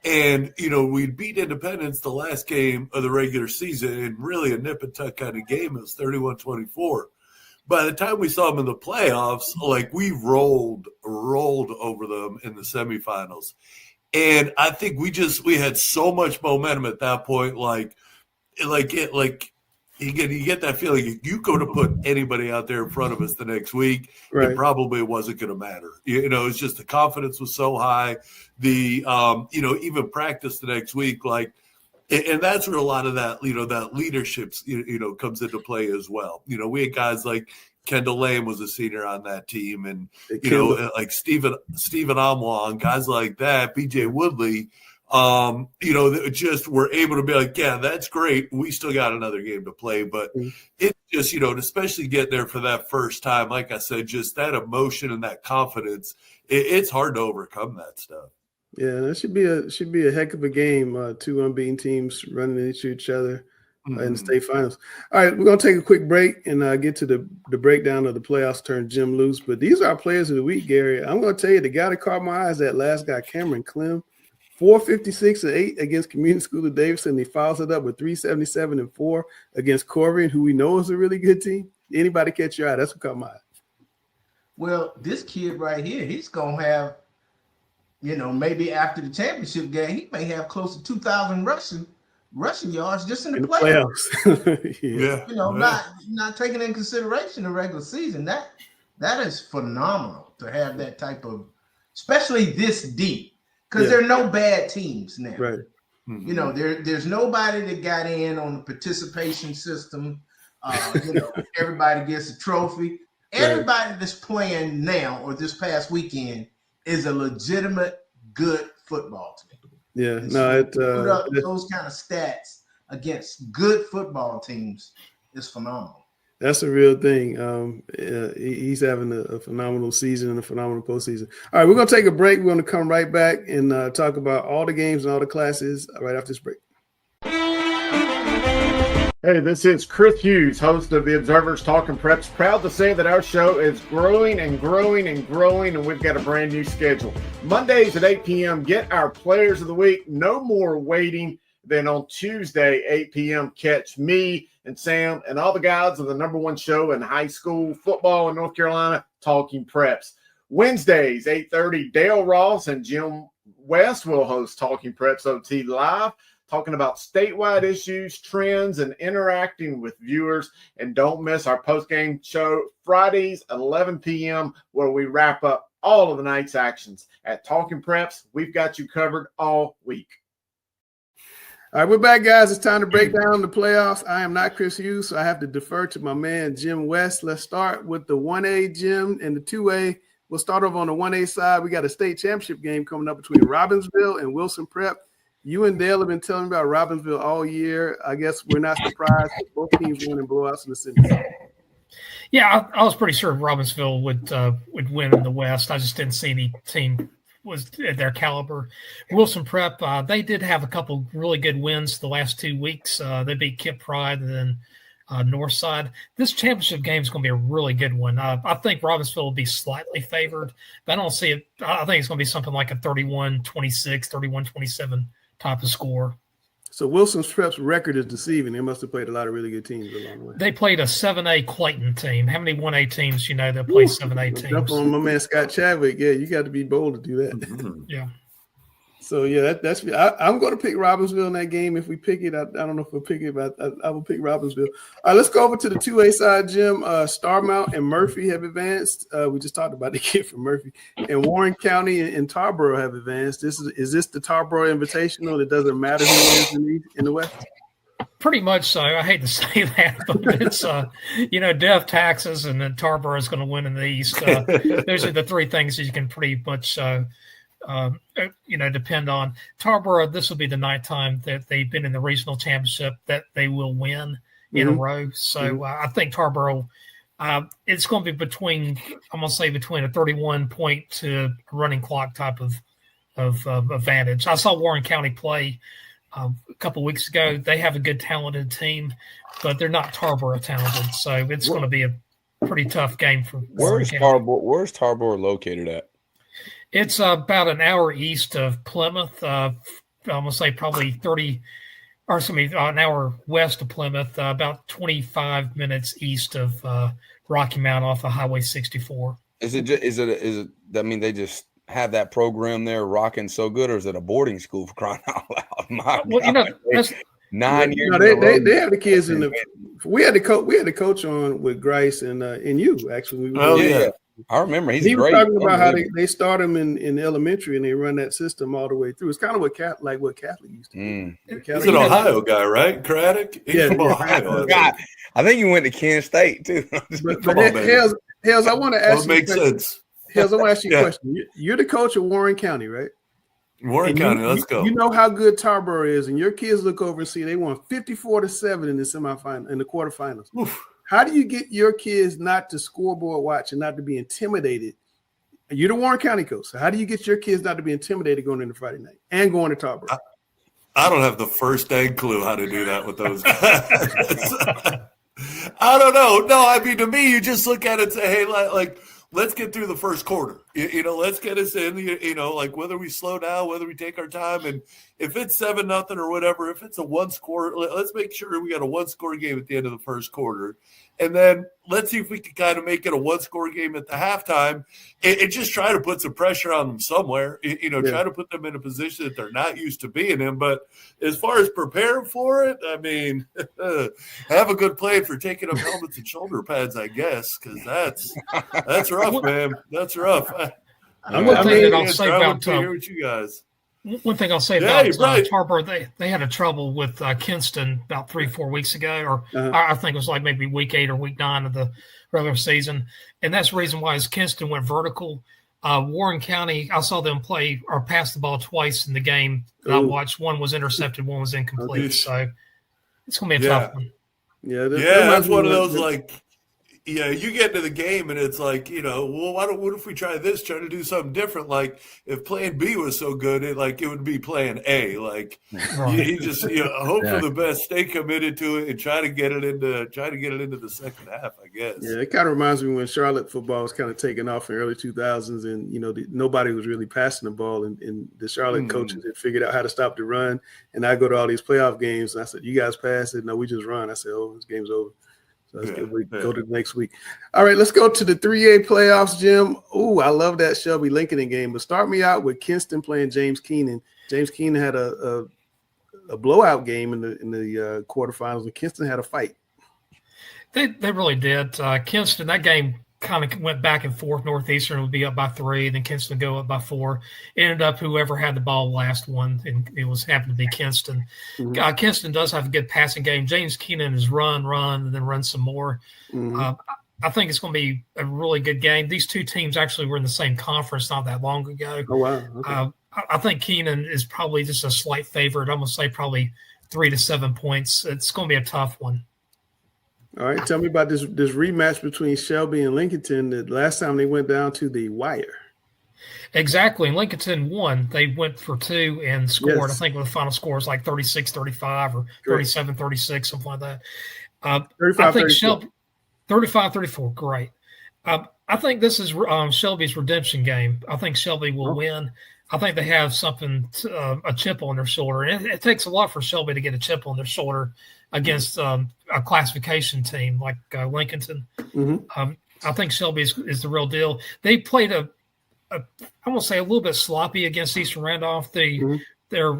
And, you know, we beat Independence the last game of the regular season, and really a nip and tuck kind of game. It was 31-24. By the time we saw them in the playoffs, like, we rolled over them in the semifinals. And I think we had so much momentum at that point. You get that feeling. If you go to put anybody out there in front of us the next week, Right. it probably wasn't going to matter. You know, it's just the confidence was so high. The even practice the next week, and that's where a lot of that, that leadership, comes into play as well. You know, we had guys like Kendall Lane was a senior on that team, and like Stephen Amwang, guys like that, BJ Woodley. That just were able to be like, yeah, that's great. We still got another game to play, but it just, and especially getting there for that first time, like I said, just that emotion and that confidence, it's hard to overcome that stuff. Yeah, that should be a heck of a game. Two unbeaten teams running into each other in the state finals. All right, we're gonna take a quick break and get to the breakdown of the playoffs. Turn Jim loose, but these are our players of the week, Gary. I'm gonna tell you, the guy that caught my eye is that last guy, Cameron Clem. 456-8 against Community School of Davidson. He follows it up with 377-4 against Corrigan, who we know is a really good team. Anybody catch your eye? That's what caught my eye. Well, this kid right here, he's gonna have, maybe after the championship game, he may have close to 2,000 rushing yards just in the playoffs. Yeah. Not taking into consideration the regular season. That is phenomenal to have that type of, especially this deep. Because there are no bad teams now. Right. There's nobody that got in on the participation system. Everybody gets a trophy. Everybody that's playing now or this past weekend is a legitimate good football team. Yeah. And so put up those kind of stats against good football teams is phenomenal. That's a real thing. He's having a phenomenal season and a phenomenal postseason. All right, we're going to take a break. We're going to come right back and talk about all the games and all the classes right after this break. Hey, this is Chris Hughes, host of the Observer's Talking Preps. Proud to say that our show is growing and growing and growing, and we've got a brand new schedule. Mondays at 8 p.m., get our players of the week. No more waiting. Then on Tuesday, 8 p.m., catch me and Sam and all the guys of the number one show in high school football in North Carolina, Talking Preps. Wednesdays, 8:30, Dale Ross and Jim West will host Talking Preps OT Live, talking about statewide issues, trends, and interacting with viewers. And don't miss our post-game show Fridays at 11 p.m., where we wrap up all of the night's actions. At Talking Preps, we've got you covered all week. All right, we're back, guys. It's time to break down the playoffs. I am not Chris Hughes, so I have to defer to my man, Jim West. Let's start with the 1A, Jim, and the 2A. We'll start over on the 1A side. We got a state championship game coming up between Robbinsville and Wilson Prep. You and Dale have been telling me about Robbinsville all year. I guess we're not surprised. Both teams winning blowouts in the city. Yeah, I was pretty sure Robbinsville would win in the West. I just didn't see any team was at their caliber. Wilson Prep, they did have a couple really good wins the last 2 weeks. They beat Kip Pride and then Northside. This championship game is going to be a really good one. I think Robbinsville will be slightly favored, but I don't see it. I think it's going to be something like a 31-26, 31-27 type of score. So Wilson Prep's record is deceiving. They must have played a lot of really good teams along the way. They played a 7A Clayton team. How many 1A teams that play 7A teams? Jump on my man Scott Chadwick. Yeah, you got to be bold to do that. Yeah. So yeah, I'm going to pick Robbinsville in that game. If we pick it, I don't know if we'll pick it, but I will pick Robbinsville. All right, let's go over to the 2A side, Jim. Starmount and Murphy have advanced. We just talked about the kid from Murphy, and Warren County and Tarboro have advanced. Is this the Tarboro Invitational? It doesn't matter who wins in the West. Pretty much so. I hate to say that, but it's death, taxes, and then Tarboro is going to win in the East. Those are the three things that you can pretty much depend on. Tarboro, this will be the ninth time that they've been in the regional championship that they will win in a row. So I think Tarboro, it's going to be between a 31-point to running clock type of advantage. I saw Warren County play a couple weeks ago. They have a good, talented team, but they're not Tarboro talented. So it's going to be a pretty tough game for Where's Tarboro located at? It's about an hour east of Plymouth, I'm gonna say probably 30, or excuse me, an hour west of Plymouth, about 25 minutes east of Rocky Mount off of Highway 64. Is it? I mean, they just have that program there rocking so good, or is it a boarding school for crying out loud? Well, you know, that's 9 years. No, they have the kids in the. We had the coach on with Grice and you actually. Yeah. I remember he was talking about how they start them in elementary and they run that system all the way through. It's kind of what Catholic used to do. He's an Ohio guy, right? Craddock? He's from Ohio. God, I think he went to Kent State too. But Hales, I want to ask you. Makes sense. Hales, I want to ask you a question. You're the coach of Warren County, right? Warren County, let's go. You know how good Tarboro is, and your kids look over and see they won 54-7 in the semifinal, in the quarterfinals. Oof. How do you get your kids not to scoreboard watch and not to be intimidated? You're the Warren County coach. So how do you get your kids not to be intimidated going into Friday night and going to Tarboro? I don't have the first dang clue how to do that with those guys. I don't know. No, I mean, to me, you just look at it and say, hey, like let's get through the first quarter. Let's get us in, like whether we slow down, whether we take our time. And if it's 7-0 or whatever, if it's a one score, let's make sure we got a one score game at the end of the first quarter. And then let's see if we can kind of make it a one score game at the halftime and just try to put some pressure on them somewhere, try to put them in a position that they're not used to being in. But as far as preparing for it, I mean, have a good plan for taking up helmets and shoulder pads, I guess, because that's rough, man. That's rough. One thing that I'll say about you guys. One thing I'll say about Tarboro, they had a trouble with Kinston about 3-4 weeks ago, or I think it was like maybe week 8 or week 9 of the regular season, and that's the reason why Kinston went vertical. Warren County, I saw them play or pass the ball twice in the game that I watched. One was intercepted, one was incomplete. So it's going to be a tough one. Yeah, that's one of those like. Yeah, you get into the game and it's like, well, what if we try this, try to do something different? Like if plan B was so good, it would be plan A. Like you just hope for the best, stay committed to it, and try to get it into the second half, I guess. Yeah, it kind of reminds me when Charlotte football was kind of taking off in the early 2000s, and nobody was really passing the ball, and the Charlotte coaches had figured out how to stop the run. And I go to all these playoff games, and I said, "You guys pass it? No, we just run." I said, "Oh, this game's over." So let's go to the next week. All right, let's go to the 3A playoffs, Jim. Oh, I love that Shelby Lincoln game. But start me out with Kinston playing James Keenan. James Keenan had a blowout game in the quarterfinals, and Kinston had a fight. They really did. Kinston, that game kind of went back and forth. Northeastern would be up by 3, then Kinston would go up by 4. It ended up whoever had the ball last one, and it happened to be Kinston. Mm-hmm. Kinston does have a good passing game. James Keenan is run, and then run some more. Mm-hmm. I think it's going to be a really good game. These two teams actually were in the same conference not that long ago. Oh, wow. Okay. I think Keenan is probably just a slight favorite. I'm going to say probably 3 to 7 points. It's going to be a tough one. All right, tell me about this rematch between Shelby and Lincolnton. The last time they went down to the wire. Exactly. Lincolnton won. They went for 2 and scored. Yes. I think the final score was like 36-35 or 37-36, something like that. I think Shelby 35-34. Great. I think this is Shelby's redemption game. I think Shelby will win. I think they have something, a chip on their shoulder. And it takes a lot for Shelby to get a chip on their shoulder against a classification team like Lincolnton. Mm-hmm. I think Shelby is the real deal. They played I'm going to say a little bit sloppy against Eastern Randolph. Their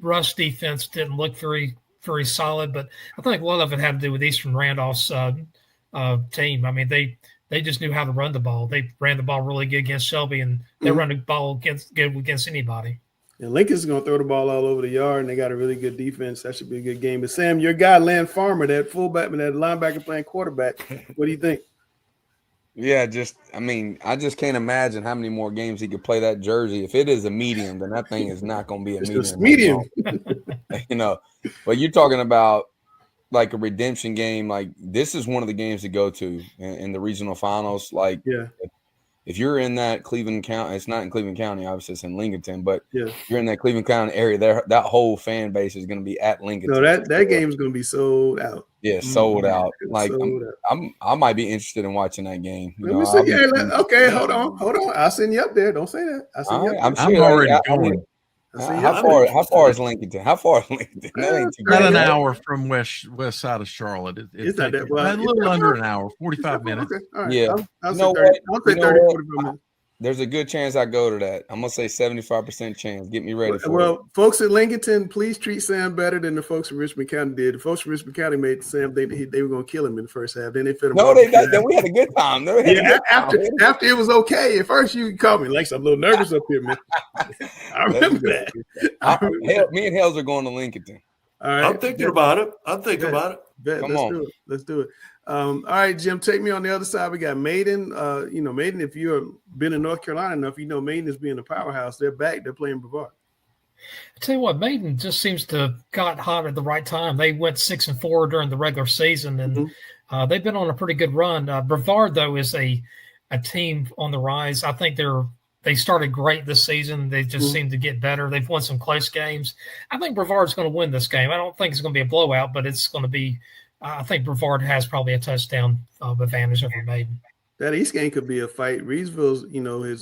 rush defense didn't look very, very solid, but I think a lot of it had to do with Eastern Randolph's team. I mean, they just knew how to run the ball. They ran the ball really good against Shelby, and they run the ball good against anybody. And Lincoln's going to throw the ball all over the yard, and they got a really good defense. That should be a good game. But, Sam, your guy, Len Farmer, that fullback, that linebacker playing quarterback, what do you think? Yeah, I just can't imagine how many more games he could play that jersey. If it is a medium, then that thing is not going to be a medium. But you're talking about like a redemption game. Like this is one of the games to go to in the regional finals. Like, if you're in that Cleveland County, it's not in Cleveland County, obviously it's in Lincolnton, but if you're in that Cleveland County area, that whole fan base is going to be at Lincolnton. No, that game is going to be sold out. Yeah, sold out. Like I might be interested in watching that game. Okay, hold on. I'll send you up there. Don't say that. I'm already going. How far is Lincoln? How far is Lincoln? That ain't too About bad. an hour from west side of Charlotte. It's not that well. a little under an hour, 45 minutes. Okay. All right. Yeah. I'll say 30. I'll say 30, 45 minutes. There's a good chance I go to that. I'm gonna say 75% chance. Get me ready for it. Well, folks at Lincoln, please treat Sam better than the folks in Richmond County did. The folks in Richmond County made Sam they were gonna kill him in the first half. Then they fit him. No, they got that. We had a good time. After it was okay. At first you called me like I'm a little nervous up here, man. I remember that. Me and Hells are going to Lincoln. All right. I'm thinking about it. Let's do it. All right, Jim, take me on the other side. We got Maiden. Maiden, if you've been in North Carolina enough, you know Maiden is being a powerhouse. They're back. They're playing Brevard. I tell you what, Maiden just seems to have got hot at the right time. They went 6-4 during the regular season, and they've been on a pretty good run. Brevard, though, is a team on the rise. I think they started great this season. They just seem to get better. They've won some close games. I think Brevard's going to win this game. I don't think it's going to be a blowout, but it's going to be I think Brevard has probably a touchdown advantage over Maiden. That East game could be a fight. Reedsville's,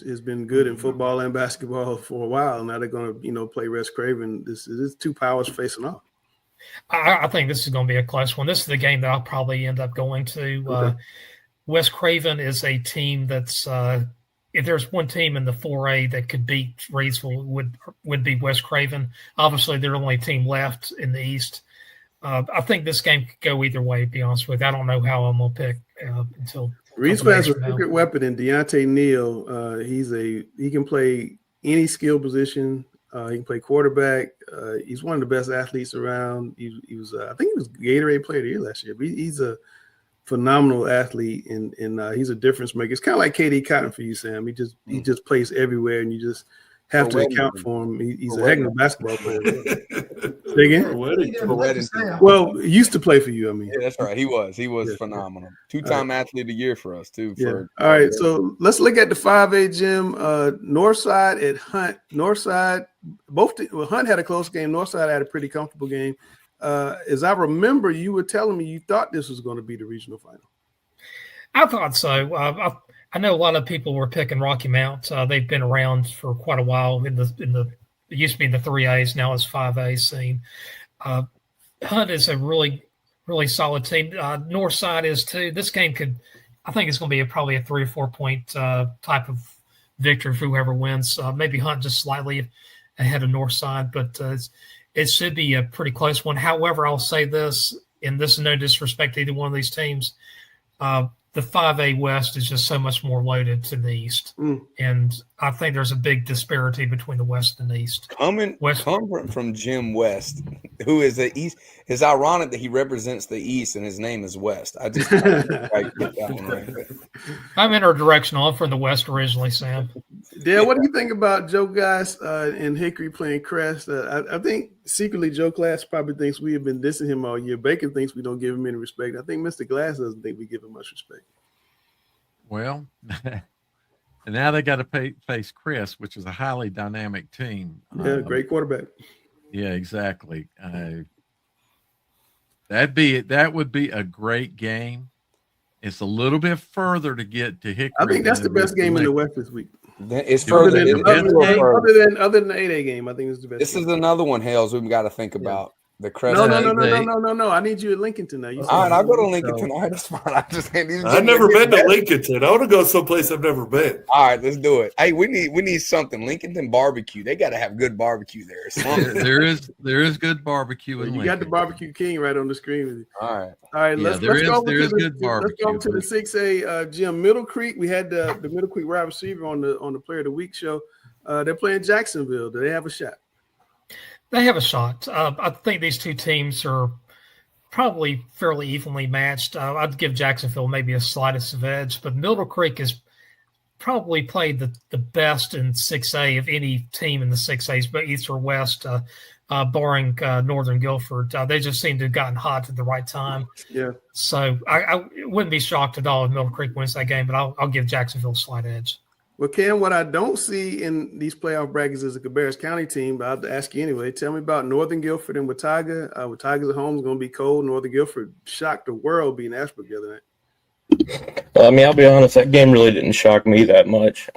has been good in football and basketball for a while. Now they're going to, play West Craven. This is two powers facing off. I think this is going to be a close one. This is the game that I'll probably end up going to. Okay. West Craven is a team that's if there's one team in the 4A that could beat Reedsville, would be West Craven. Obviously, they're the only team left in the East. I think this game could go either way, to be honest with you. I don't know how I'm going to pick until Reedsville has a secret weapon in Deontay Neal. He can play any skill position. He can play quarterback. He's one of the best athletes around. I think he was Gatorade Player of the Year last year. But he's a phenomenal athlete, and he's a difference maker. It's kind of like KD Cotton for you, Sam. He just plays everywhere, and you just have to account for him. He's a heck of a basketball player. Say again? Well, he used to play for you. I mean, yeah, that's right. He was phenomenal. Two-time athlete of the year for us too. Yeah. All right, so let's look at the 5A gym. Northside at Hunt. Northside, Hunt had a close game. Northside had a pretty comfortable game. As I remember, you were telling me you thought this was going to be the regional final. I thought so. I know a lot of people were picking Rocky Mount. They've been around for quite a while. It used to be in the 3As, now it's 5A scene. Hunt is a really, really solid team. Northside is too. This game I think it's going to be probably a 3 or 4 point type of victory for whoever wins. Maybe Hunt just slightly ahead of Northside, but it should be a pretty close one. However, I'll say this, and this is no disrespect to either one of these teams. The 5A West is just so much more loaded to the East. And I think there's a big disparity between the West and the East. Coming from Jim West, who is the East, it's ironic that he represents the East and his name is West. I just get that one right. I'm interdirectional. I'm from the West originally, Sam. Dale, what do you think about Joe Glass and Hickory playing Crest? I think secretly Joe Glass probably thinks we have been dissing him all year. Bacon thinks we don't give him any respect. I think Mr. Glass doesn't think we give him much respect. Well, and now they got to face Chris, which is a highly dynamic team. Yeah, great quarterback. Yeah, exactly. That would be a great game. It's a little bit further to get to Hickory. I think that's the best game in the West this week. It's further other than the 8A game. I think it's the best. This is another one, Hales, we've got to think about. The Crest. No. I need you at Lincoln tonight. All right, I'll go to Lincoln tonight. That's fine. I've never been to Lincoln. I want to go someplace I've never been. All right, let's do it. Hey, we need something. Lincoln barbecue. They got to have good barbecue there. There is good barbecue in Lincoln. You got the Barbecue King right on the screen. All right. Let's go over to the 6A gym. Middle Creek. We had the Middle Creek wide receiver on the Player of the Week show. They're playing Jacksonville. Do they have a shot? They have a shot. I think these two teams are probably fairly evenly matched. I'd give Jacksonville maybe a slightest of edge, but Middle Creek has probably played the best in 6A of any team in the 6As, but East or West, barring Northern Guilford. They just seem to have gotten hot at the right time. Yeah. So I wouldn't be shocked at all if Middle Creek wins that game, but I'll give Jacksonville a slight edge. Well, Cam, what I don't see in these playoff brackets is a Cabarrus County team, but I'll have to ask you anyway. Tell me about Northern Guilford and Watauga. Watauga's at home is going to be cold. Northern Guilford shocked the world beating Ashbrook the other night. I'll be honest, that game really didn't shock me that much.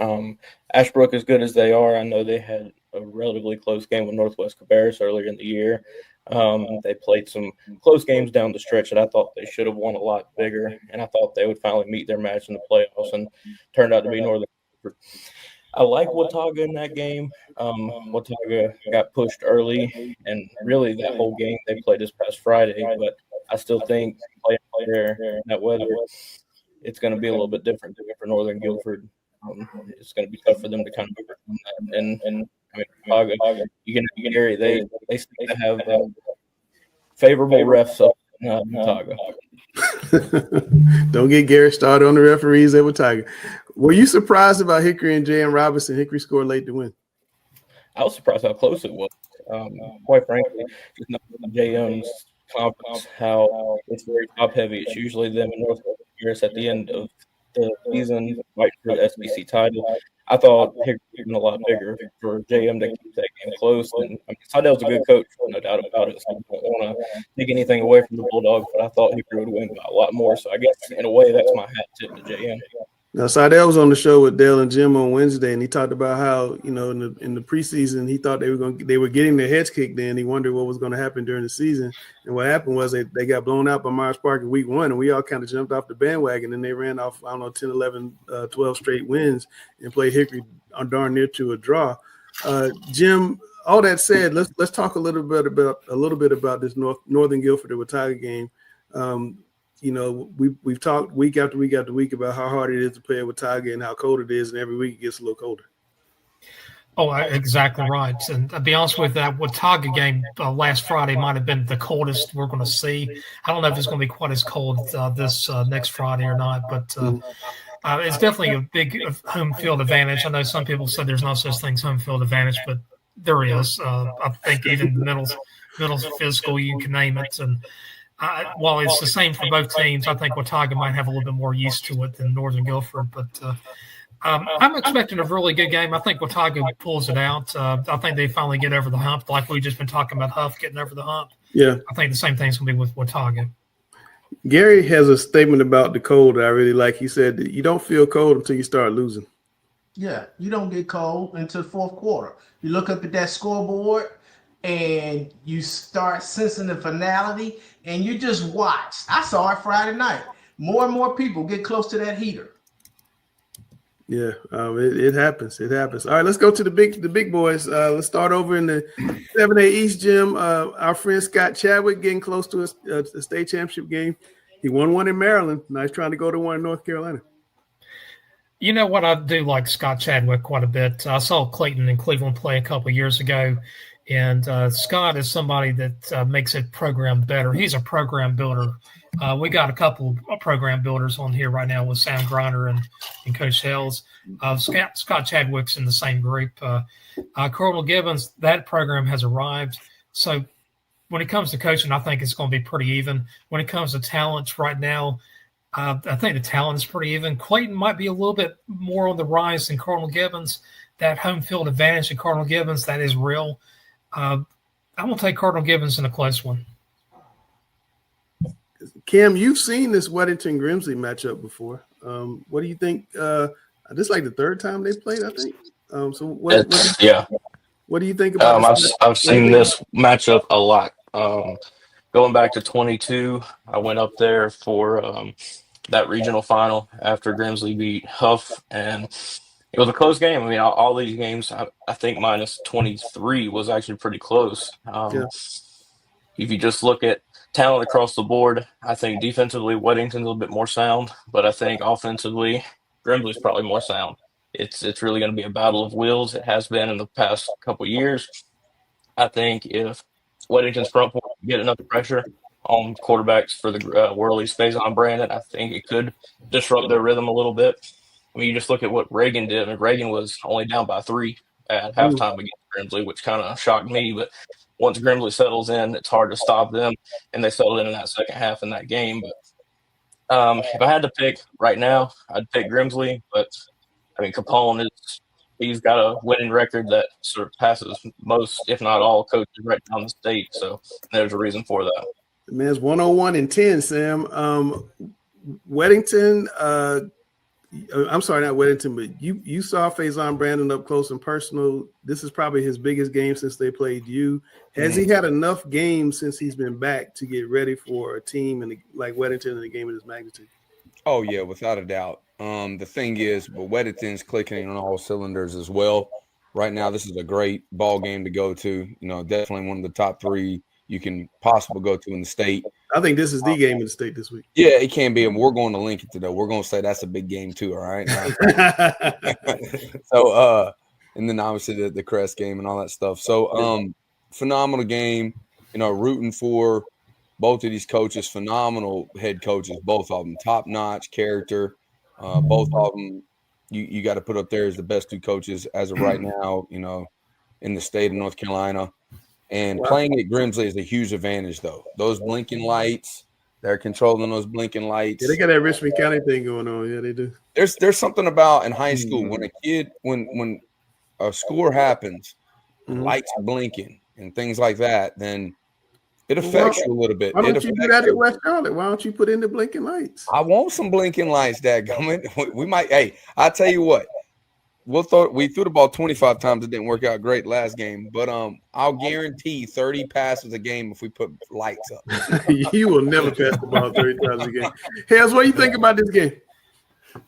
Ashbrook, as good as they are, I know they had a relatively close game with Northwest Cabarrus earlier in the year. They played some close games down the stretch that I thought they should have won a lot bigger, and I thought they would finally meet their match in the playoffs, and turned out to be Northern. I like Watauga in that game. Watauga got pushed early, and really that whole game they played this past Friday, but I still think playing there in that weather, it's going to be a little bit different for Northern Guilford. It's going to be tough for them to kind of overcome that. And I mean, Watauga, you can Gary, they seem to have favorable refs up in Watauga. Don't get Gary started on the referees at Watauga. Were you surprised about Hickory and J.M. Robinson? Hickory scored late to win. I was surprised how close it was. Quite frankly, just knowing J.M.'s conference, how it's very top heavy. It's usually them and Northwest Cabarrus at the end of the season fighting for the SBC title. I thought Hickory would been a lot bigger for JM to keep that game close. And I mean, Seidell's a good coach, no doubt about it. So I don't want to take anything away from the Bulldogs, but I thought Hickory would win by a lot more. So I guess in a way, that's my hat tip to JM. Now, Seidel was on the show with Dale and Jim on Wednesday, and he talked about how, you know, in the preseason, he thought they were getting their heads kicked in. He wondered what was going to happen during the season. And what happened was they got blown out by Myers Park in week 1, and we all kind of jumped off the bandwagon, and they ran off, I don't know, 10, 11, 12 straight wins and played Hickory darn near to a draw. Jim, all that said, let's talk a little bit about this Northern Guilford and Watauga game. You know, we've talked week after week after week about how hard it is to play at Watauga and how cold it is, and every week it gets a little colder. Oh, exactly right. And to be honest with that, Watauga game last Friday might have been the coldest we're going to see. I don't know if it's going to be quite as cold this next Friday or not, but it's definitely a big home field advantage. I know some people said there's no such thing as home field advantage, but there is. I think even middle physical, you can name it. And while it's the same for both teams, I think Watauga might have a little bit more used to it than Northern Guilford. But I'm expecting a really good game. I think Watauga pulls it out. I think they finally get over the hump, like we've just been talking about Hough getting over the hump. Yeah. I think the same thing's going to be with Watauga. Gary has a statement about the cold that I really like. He said that you don't feel cold until you start losing. Yeah, you don't get cold until the fourth quarter. You look up at that scoreboard and you start sensing the finality, and you just watch. I saw it Friday night. More and more people get close to that heater. Yeah, it happens. It happens. All right, let's go to the big boys. Let's start over in the 7A East gym. Our friend Scott Chadwick getting close to a state championship game. He won one in Maryland. Now he's trying to go to one in North Carolina. You know what? I do like Scott Chadwick quite a bit. I saw Clayton and Cleveland play a couple of years ago, and Scott is somebody that makes a program better. He's a program builder. We got a couple of program builders on here right now with Sam Griner and Coach Hells. Scott Chadwick's in the same group. Colonel Gibbons, that program has arrived. So when it comes to coaching, I think it's going to be pretty even. When it comes to talent right now, I think the talent is pretty even. Clayton might be a little bit more on the rise than Colonel Gibbons. That home field advantage in Colonel Gibbons, that is real. I'm going to take Cardinal Gibbons in a close one. Cam, you've seen this Weddington-Grimsley matchup before. What do you think? This is like the third time they played, I think. What do you think about I've seen this matchup a lot. Going back to 22, I went up there for that regional final after Grimsley beat Hough, and it was a close game. I mean, all these games, I think minus 23 was actually pretty close. If you just look at talent across the board, I think defensively Weddington's a little bit more sound, but I think offensively Grimsley's probably more sound. It's really going to be a battle of wills. It has been in the past couple of years. I think if Weddington's front four get enough pressure on quarterbacks for the Worley stays on Brandon, I think it could disrupt their rhythm a little bit. I mean, you just look at what Reagan did. I mean, Reagan was only down by 3 at halftime against Grimsley, which kind of shocked me. But once Grimsley settles in, it's hard to stop them, and they settled in that second half in that game. But if I had to pick right now, I'd pick Grimsley. But, I mean, Capone, he's got a winning record that surpasses most, if not all, coaches right down the state. So there's a reason for that. The man's 101-10, Sam. Weddington, I'm sorry, not Weddington, but you saw Faison Brandon up close and personal. This is probably his biggest game since they played you. Has he had enough games since he's been back to get ready for a team like Weddington in a game of this magnitude? Oh yeah, without a doubt. The thing is, but Weddington's clicking on all cylinders as well. Right now, this is a great ball game to go to. Definitely one of the top 3 you can possibly go to in the state. I think this is the game in the state this week. Yeah, it can be, and we're going to link it today. We're going to say that's a big game too. All right. So, and then obviously the Crest game and all that stuff. So, phenomenal game. Rooting for both of these coaches, phenomenal head coaches, both of them, top notch character. Both of them, you got to put up there as the best 2 coaches as of right now. In the state of North Carolina. And playing at Grimsley is a huge advantage, though. Those blinking lights, they're controlling those blinking lights. Yeah, they got that Richmond County thing going on. Yeah, they do. There's something about in high school when a score happens, lights are blinking and things like that, then it affects you a little bit. Why don't you do that at West Charlotte? Why don't you put in the blinking lights? I want some blinking lights, dadgummit. We might. Hey, I'll tell you what. We threw the ball 25 times. It didn't work out great last game, but I'll guarantee 30 passes a game if we put lights up. You will never pass the ball 30 times a game. Hales, what do you think about this game?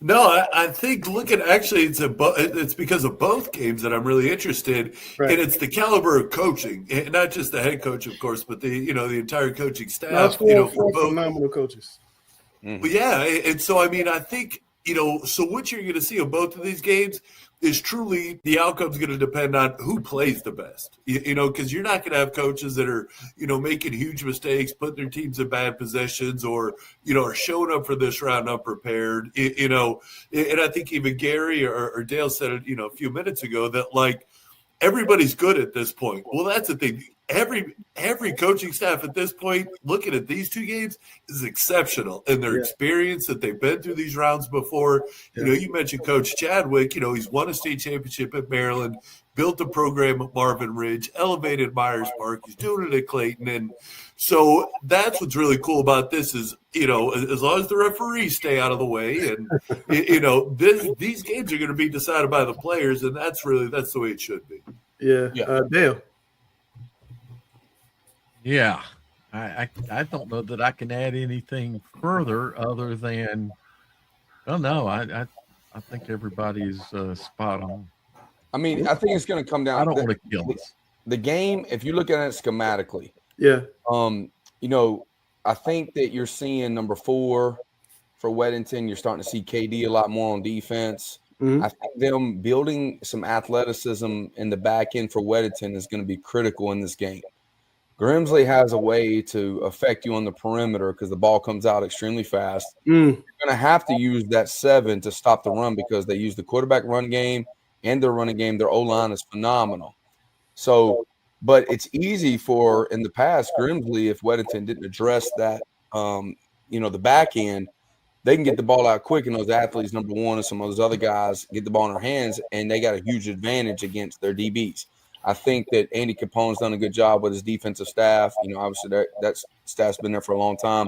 No, I think it's because of both games that I'm really interested, and it's the caliber of coaching, and not just the head coach, of course, but the entire coaching staff. Four phenomenal coaches. But yeah, and so I think so what you're going to see in both of these games is truly the outcome's going to depend on who plays the best, because you're not going to have coaches that are, making huge mistakes, putting their teams in bad positions or, are showing up for this round unprepared, and I think even Gary or Dale said it, a few minutes ago that like everybody's good at this point. Well, that's the thing. Every coaching staff at this point, looking at these 2 games, is exceptional in their experience that they've been through these rounds before. You mentioned Coach Chadwick. He's won a state championship at Maryland, built a program at Marvin Ridge, elevated Myers Park. He's doing it at Clayton, and so that's what's really cool about this is as long as the referees stay out of the way, and these games are going to be decided by the players, and that's the way it should be. Yeah. Dale. Yeah, I don't know that I can add anything further other than, I think everybody's spot on. I mean, I think it's going to come down. I don't want to kill this. The game, if you look at it schematically, I think that you're seeing number 4 for Weddington. You're starting to see KD a lot more on defense. I think them building some athleticism in the back end for Weddington is going to be critical in this game. Grimsley has a way to affect you on the perimeter because the ball comes out extremely fast. You're going to have to use that 7 to stop the run because they use the quarterback run game and their running game. Their O-line is phenomenal. So, but it's easy in the past, Grimsley, if Weddington didn't address that, the back end, they can get the ball out quick, and those athletes, number 1, and some of those other guys get the ball in their hands, and they got a huge advantage against their DBs. I think that Andy Capone's done a good job with his defensive staff. Obviously that staff's been there for a long time.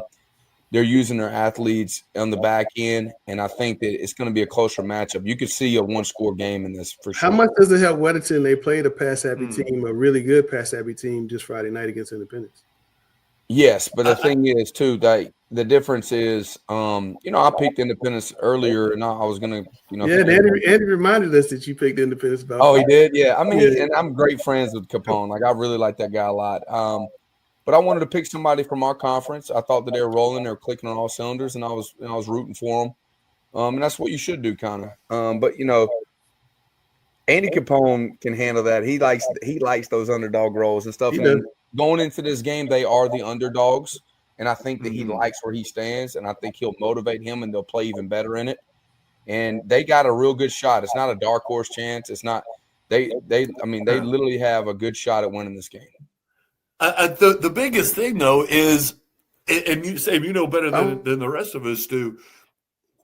They're using their athletes on the back end, and I think that it's going to be a closer matchup. You could see a 1-score game in this for sure. How much does it help Weddington? They played a pass-happy team, a really good pass-happy team, just Friday night against Independence. Yes, but the thing is, too, that the difference is, I picked Independence earlier, and I was going to, Andy reminded us that you picked Independence. He did? Yeah. I mean, and I'm great friends with Capone. Like, I really like that guy a lot. But I wanted to pick somebody from our conference. I thought that they were rolling. They were clicking on all cylinders, and I was rooting for them. And that's what you should do, kind of. But, Andy Capone can handle that. He likes those underdog roles and stuff. And going into this game, they are the underdogs. And I think that he likes where he stands, and I think he'll motivate him, and they'll play even better in it. And they got a real good shot. It's not a dark horse chance. It's not. They literally have a good shot at winning this game. The biggest thing though is, and you say better than the rest of us do.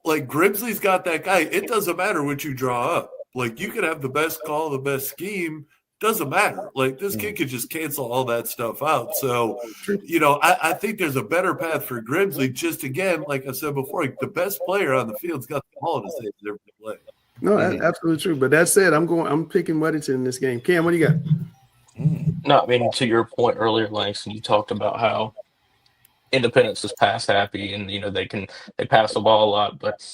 Like Grimsley's got that guy. It doesn't matter what you draw up. Like you could have the best call, the best scheme. doesn't matter. Like this kid could just cancel all that stuff out. So, you know, I think there's a better path for Grimsley. Just again, like I said before, like the best player on the field's got the ball in his hands every play. No, that's absolutely true. But that said, I'm picking Weddington in this game. Cam, what do you got? No, I mean, to your point earlier, Langston, you talked about how Independence is pass happy and, you know, they pass the ball a lot. But,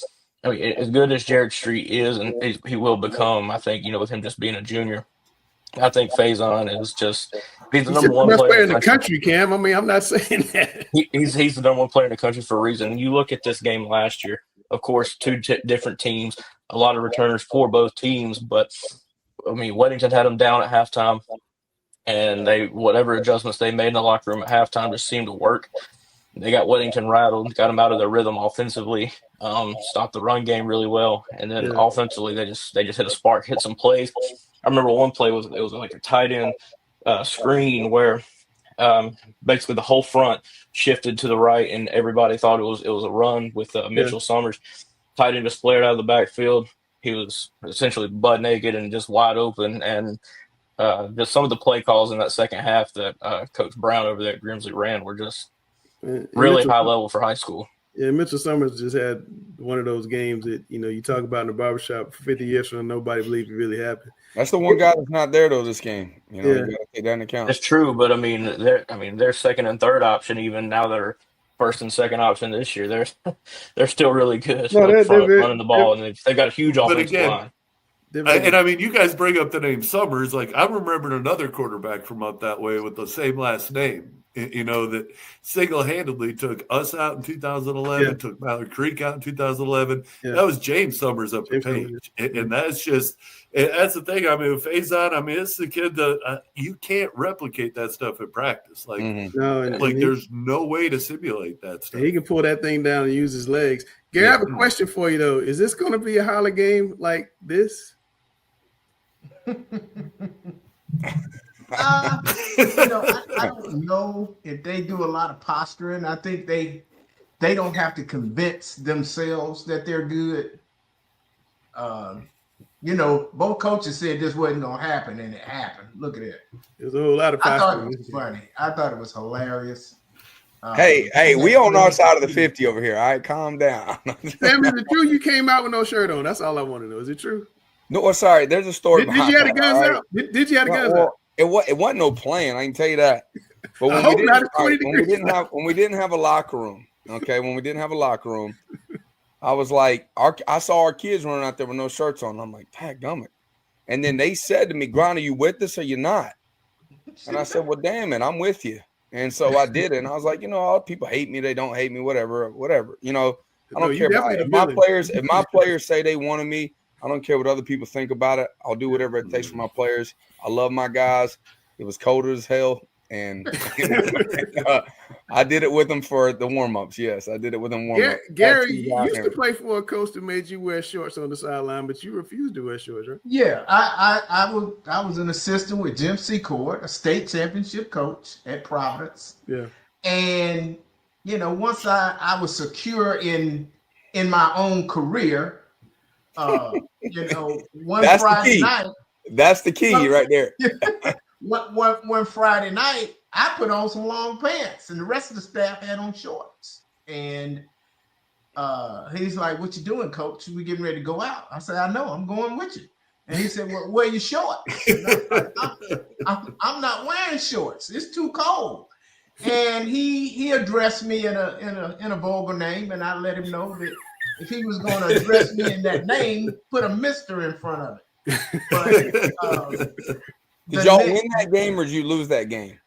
I mean, as good as Jared Street is and he will become, I think, you know, with him just being a junior, I think Faison is just – he's the number one player in the country, Cam. I mean, I'm not saying that. He's the number one player in the country for a reason. You look at this game last year, of course, two different teams, a lot of returners for both teams. But, I mean, Weddington had them down at halftime, and whatever adjustments they made in the locker room at halftime just seemed to work. They got Weddington rattled, got them out of their rhythm offensively, stopped the run game really well. And then offensively, they just hit a spark, hit some plays. I remember one play was like a tight end screen where basically the whole front shifted to the right, and everybody thought it was a run with Mitchell Summers. Tight end just flared out of the backfield. He was essentially butt naked and just wide open. And just some of the play calls in that second half that Coach Brown over there at Grimsley ran were just really high level for high school. Yeah, Mitchell Summers just had one of those games that, you know, you talk about in the barbershop for 50 years from now, nobody believed it really happened. That's the one guy that's not there though this game. You know, you gotta take that into account. It's true, but I mean, their second and third option, even now they're first and second option this year. They're still really good running the ball, and they've got a huge offensive line. And I mean, you guys bring up the name Summers. Like I remembered another quarterback from up that way with the same last name. You know, that single-handedly took us out in 2011, took Mallard Creek out in 2011. That was James Summers up the page. And that's just – that's the thing. I mean, with Faison, I mean, it's the kid that you can't replicate that stuff in practice. Like, there's no way to simulate that stuff. He can pull that thing down and use his legs. Gary, I have a question for you, though. Is this going to be a holler game like this? You know, I don't know if they do a lot of posturing. I think they don't have to convince themselves that they're good. You know, both coaches said this wasn't going to happen, and it happened. Look at it. There's a whole lot of posturing. I thought it was funny. I thought it was hilarious. Hey, we on our side of the 50 over here. All right, calm down. Sam, is it true you came out with no shirt on? That's all I want to know. Is it true? No, sorry. There's a story. Did you have the guns out? Did you have the guns out? It wasn't no plan. I can tell you that. But when we didn't have a locker room, okay, when we didn't have a locker room, I was like, I saw our kids running out there with no shirts on. I'm like, dadgummit. And then they said to me, Grind, are you with us or you're not? And I said, well, damn it, I'm with you. And so I did it. And I was like, you know, all people hate me, they don't hate me, whatever. You know, I don't care about it. If my players say they wanted me, I don't care what other people think about it. I'll do whatever it takes for my players. I love my guys. It was cold as hell, and I did it with them for the warm-ups. Yes, I did it with them warm-ups. Gary, you used to play for a coach that made you wear shorts on the sideline, but you refused to wear shorts, right? Yeah, I was an assistant with Jim Secord, a state championship coach at Providence. Yeah. And, you know, once I was secure in my own career, you know, That's Friday night. That's the key right there. One Friday night, I put on some long pants, and the rest of the staff had on shorts. And he's like, "What you doing, coach? We getting ready to go out?" I said, "I know. I'm going with you." And he said, "Well, wear your shorts." I'm not wearing shorts. It's too cold. And he addressed me in a vulgar name, and I let him know that if he was going to address me in that name, put a Mr. in front of it. But, did y'all win that game or did you lose that game?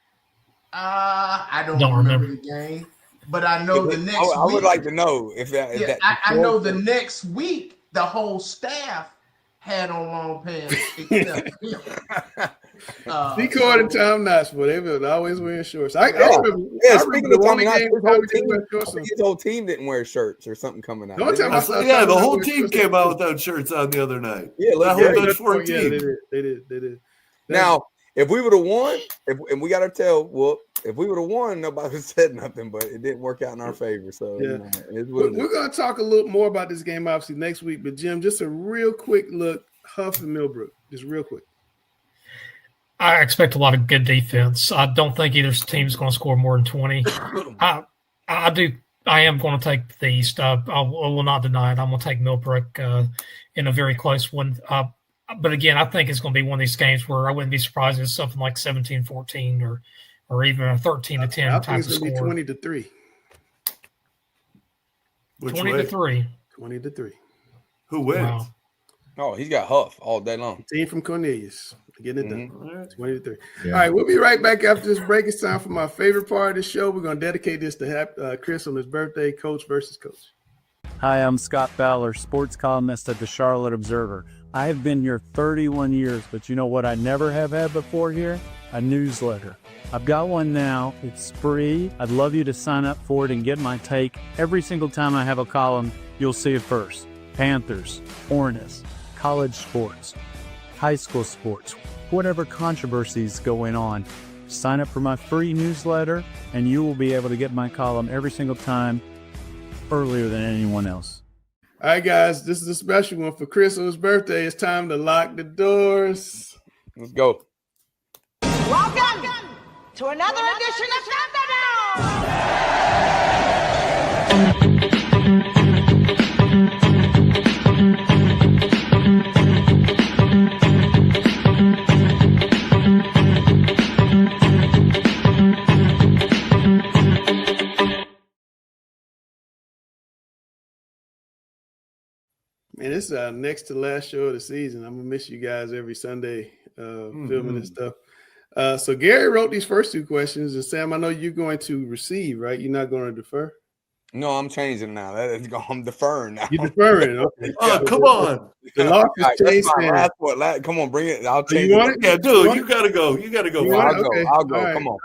I don't remember the game, but I know the next week. I would like to know I know the next week the whole staff had on long pants except him. Secord and Tom Knoxville, they were always wearing shorts. I remember speaking of Tommy Knoxville, his whole team didn't wear shirts or something coming out. The whole team came out without shirts on the other night. Yeah, that whole Dutch 14. They did. Now, if we would have won, and we got to tell, well, if we would have won, nobody said nothing, but it didn't work out in our favor. So yeah. We're going to talk a little more about this game, obviously, next week. But, Jim, just a real quick look, Hough and Millbrook, just real quick. I expect a lot of good defense. I don't think either team is going to score more than 20. I am going to take the East. I will not deny it. I'm going to take Millbrook in a very close one. But again, I think it's going to be one of these games where I wouldn't be surprised if it's something like 17-14 or even a 13-10 type of score. 20-3. 20-3. 20-3. Who wins? Wow. Oh, he's got Huff all day long. Team from Cornelius. Getting it done. 20-3. Yeah. All right, we'll be right back after this break. It's time for my favorite part of the show. We're going to dedicate this to Chris on his birthday, Coach versus Coach. Hi, I'm Scott Fowler, sports columnist at the Charlotte Observer. I have been here 31 years, but you know what I never have had before here? A newsletter. I've got one now. It's free. I'd love you to sign up for it and get my take. Every single time I have a column, you'll see it first. Panthers, Hornets, college sports, high school sports, whatever controversies going on. Sign up for my free newsletter, and you will be able to get my column every single time earlier than anyone else. All right, guys, this is a special one for Chris on his birthday. It's time to lock the doors. Let's go. Welcome to another edition of Thunderdome. Man, this is our next to last show of the season. I'm gonna miss you guys every Sunday filming this stuff. So Gary wrote these first two questions, and Sam, I know you're going to receive, right? You're not going to defer. No, I'm changing now. I'm deferring now. You're deferring. Okay. Oh, come on. The loss is changed. Come on, bring it. I'll change you want it? Yeah, dude, you gotta go. You gotta go. I'll go. All right. Come on.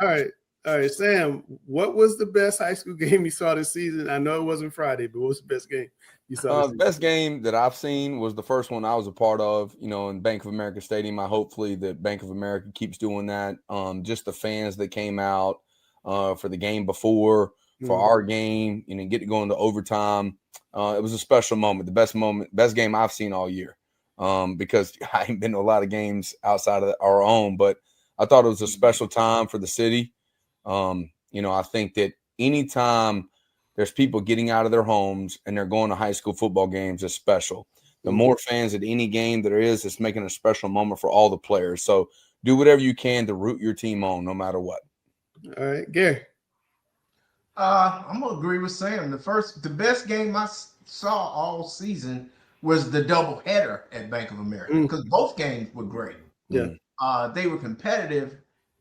All right, Sam. What was the best high school game you saw this season? I know it wasn't Friday, but what was the best game you saw? The best game that I've seen was the first one I was a part of. In Bank of America Stadium. Hopefully that Bank of America keeps doing that. Just the fans that came out for the game before. For our game, get to go into overtime. It was a special moment, the best game I've seen all year. Because I ain't been to a lot of games outside of our own, but I thought it was a special time for the city. I think that anytime there's people getting out of their homes and they're going to high school football games is special. The more fans at any game there is, it's making a special moment for all the players. So do whatever you can to root your team on, no matter what. All right, Gary. I'm gonna agree with Sam. The best game I saw all season was the doubleheader at Bank of America because both games were great. Yeah, they were competitive,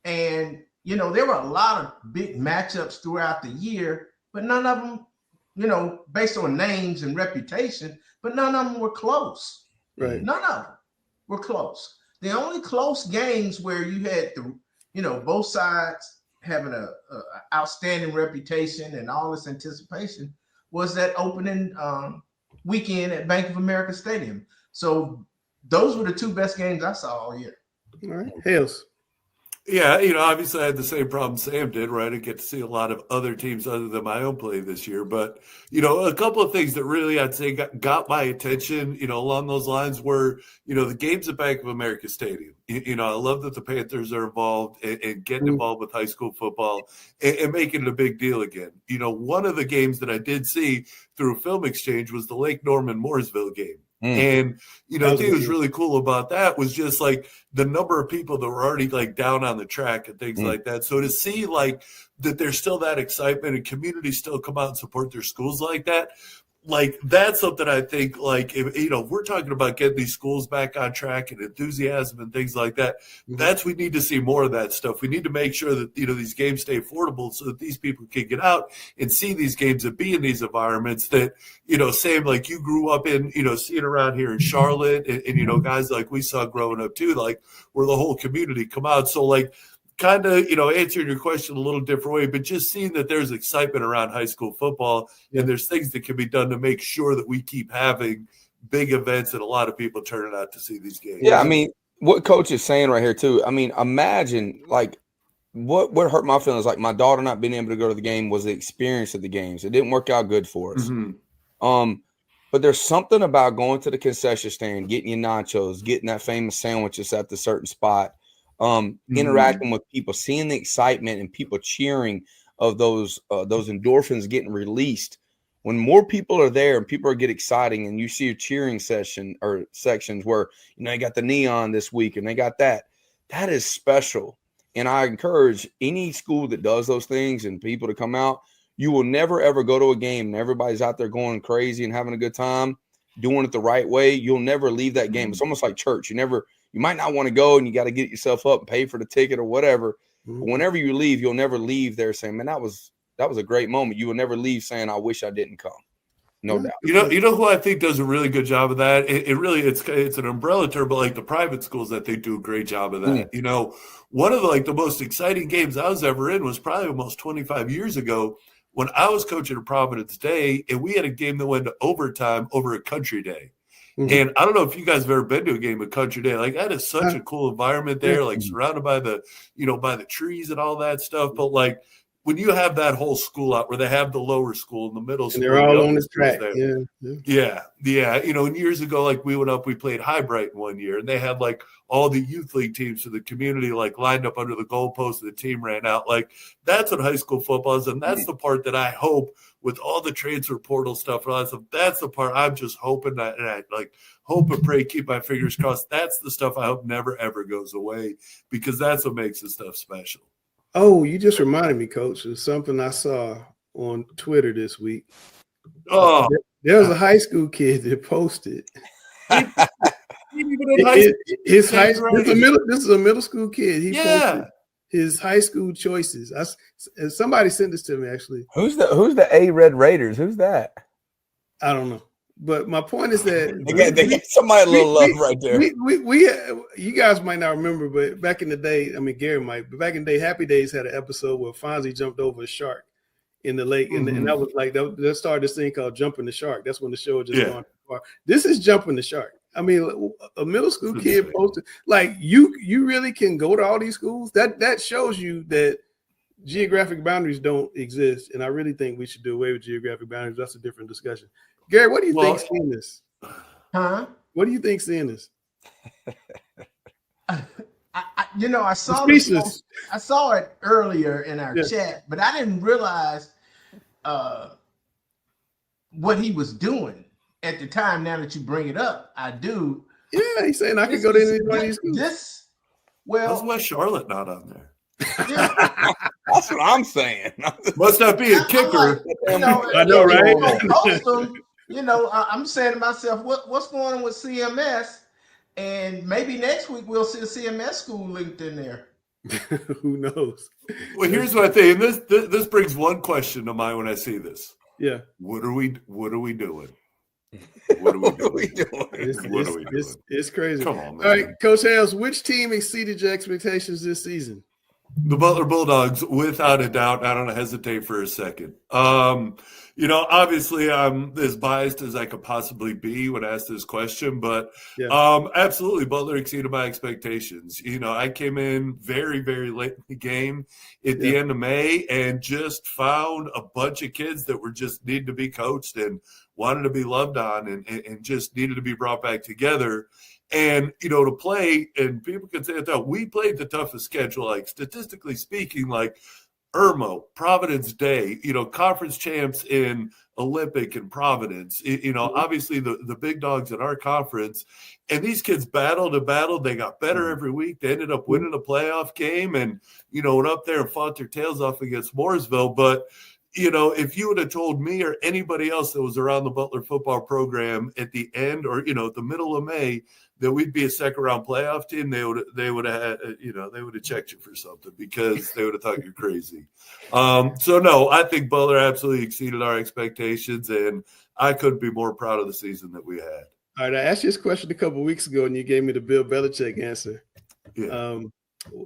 and there were a lot of big matchups throughout the year, but none of them, based on names and reputation, but none of them were close. Right. None of them were close. The only close games where you had both sides having a outstanding reputation and all this anticipation was that opening weekend at Bank of America Stadium. So those were the two best games I saw all year. All right, Hales. Yeah, obviously I had the same problem Sam did, right? I get to see a lot of other teams other than my own play this year. But, a couple of things that really I'd say got my attention, along those lines were, the games at Bank of America Stadium. I love that the Panthers are involved and getting involved with high school football and making it a big deal again. One of the games that I did see through Film Exchange was the Lake Norman Mooresville game. And, I think it was really cool about that was just like the number of people that were already like down on the track and things like that. So to see like that there's still that excitement and communities still come out and support their schools like that, like that's something I think like, if we're talking about getting these schools back on track and enthusiasm and things like that, we need to see more of that stuff. We need to make sure that, these games stay affordable so that these people can get out and see these games and be in these environments that, same like you grew up in, seeing around here in Charlotte and guys like we saw growing up too, like where the whole community come out. So like, kind of, answering your question a little different way, but just seeing that there's excitement around high school football and there's things that can be done to make sure that we keep having big events and a lot of people turning out to see these games. Yeah, what Coach is saying right here too, imagine like what hurt my feelings, like my daughter not being able to go to the game was the experience of the games. It didn't work out good for us. But there's something about going to the concession stand, getting your nachos, getting that famous sandwiches at the certain spot, interacting with people, seeing the excitement and people cheering of those endorphins getting released. When more people are there and people are getting exciting, and you see a cheering session or sections where, you got the neon this week and they got that is special. And I encourage any school that does those things and people to come out. You will never, ever go to a game and everybody's out there going crazy and having a good time, doing it the right way. You'll never leave that game. It's almost like church. You might not want to go and you got to get yourself up and pay for the ticket or whatever. But whenever you leave, you'll never leave there saying, man, that was a great moment. You will never leave saying, I wish I didn't come. No doubt. You know who I think does a really good job of that? It's an umbrella term, but like the private schools, that they do a great job of that. One of the most exciting games I was ever in was probably almost 25 years ago when I was coaching at Providence Day, and we had a game that went to overtime over a country day. And I don't know if you guys have ever been to a game of country day. Like, that is such a cool environment there, like surrounded by the trees and all that stuff. But like, when you have that whole school out where they have the lower school and the middle school, and they're all on the track. Yeah. And years ago, like, we went up, we played High Brighton one year, and they had like all the youth league teams for the community like lined up under the goalpost, and the team ran out. Like, that's what high school football is, and that's the part that I hope, with all the transfer portal stuff and all that stuff, that's the part I'm just hoping that, and I like hope and pray, keep my fingers crossed. That's the stuff I hope never ever goes away, because that's what makes this stuff special. Oh, you just reminded me, Coach, of something I saw on Twitter this week. Oh, there was a high school kid that posted. His high school. This is a middle school kid. He posted his high school choices. Somebody sent this to me, actually. Who's the A Red Raiders? Who's that? I don't know. But my point is that they got somebody a little love right there. We you guys might not remember, but back in the day, I mean, Gary might, but back in the day, Happy Days had an episode where Fonzie jumped over a shark in the lake. And that was like, that started this thing called Jumping the Shark. That's when the show was just going far. This is Jumping the Shark. I mean, a middle school kid posted, like, you really can go to all these schools. That shows you that geographic boundaries don't exist. And I really think we should do away with geographic boundaries. That's a different discussion. Gary, what do you think seeing this? Huh? What do you think seeing this? I saw this. I saw it earlier in our chat, but I didn't realize what he was doing at the time. Now that you bring it up, I do. Yeah, he's saying I could go to any one of these schools. How's West Charlotte not on there? That's what I'm saying. Must not be a kicker. I know, right? I'm saying to myself, what's going on with CMS? And maybe next week we'll see a CMS school linked in there. Who knows? Well, here's what I think. This brings one question to mind when I see this. Yeah. What are we doing? It's crazy. Come on, man. All right, Coach Hales, which team exceeded your expectations this season? The Butler Bulldogs, without a doubt. I don't hesitate for a second. Obviously I'm as biased as I could possibly be when asked this question, but absolutely Butler exceeded my expectations. I came in very, very late in the game at the end of May and just found a bunch of kids that were just needed to be coached and wanted to be loved on and just needed to be brought back together. And, to play, and people can say that we played the toughest schedule, like statistically speaking, like Irmo, Providence Day, conference champs in Olympic and Providence, obviously the big dogs in our conference. And these kids battled. They got better every week. They ended up winning a playoff game and, went up there and fought their tails off against Mooresville. But, if you would have told me or anybody else that was around the Butler football program at the end or, the middle of May, that we'd be a second round playoff team, they would have checked you for something because they would have thought you're crazy. So no, I think Butler absolutely exceeded our expectations, and I couldn't be more proud of the season that we had. All right, I asked you this question a couple of weeks ago, and you gave me the Bill Belichick answer. Yeah.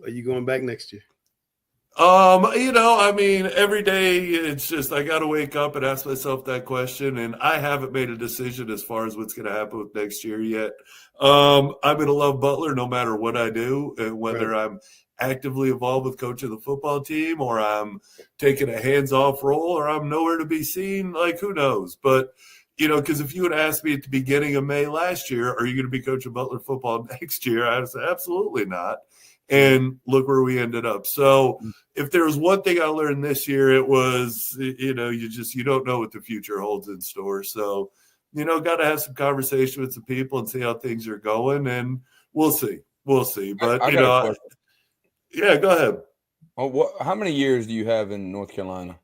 Are you going back next year? Every day it's just I got to wake up and ask myself that question, and I haven't made a decision as far as what's going to happen with next year yet. I'm going to love Butler no matter what I do, and whether I'm actively involved with coaching the football team or I'm taking a hands-off role or I'm nowhere to be seen, like who knows? But, because if you would ask me at the beginning of May last year, are you going to be coaching Butler football next year? I would say absolutely not. And look where we ended up. So if there was one thing I learned this year, it was, you don't know what the future holds in store. So, got to have some conversation with some people and see how things are going. And we'll see. But, I got a question. Yeah, go ahead. How many years do you have in North Carolina?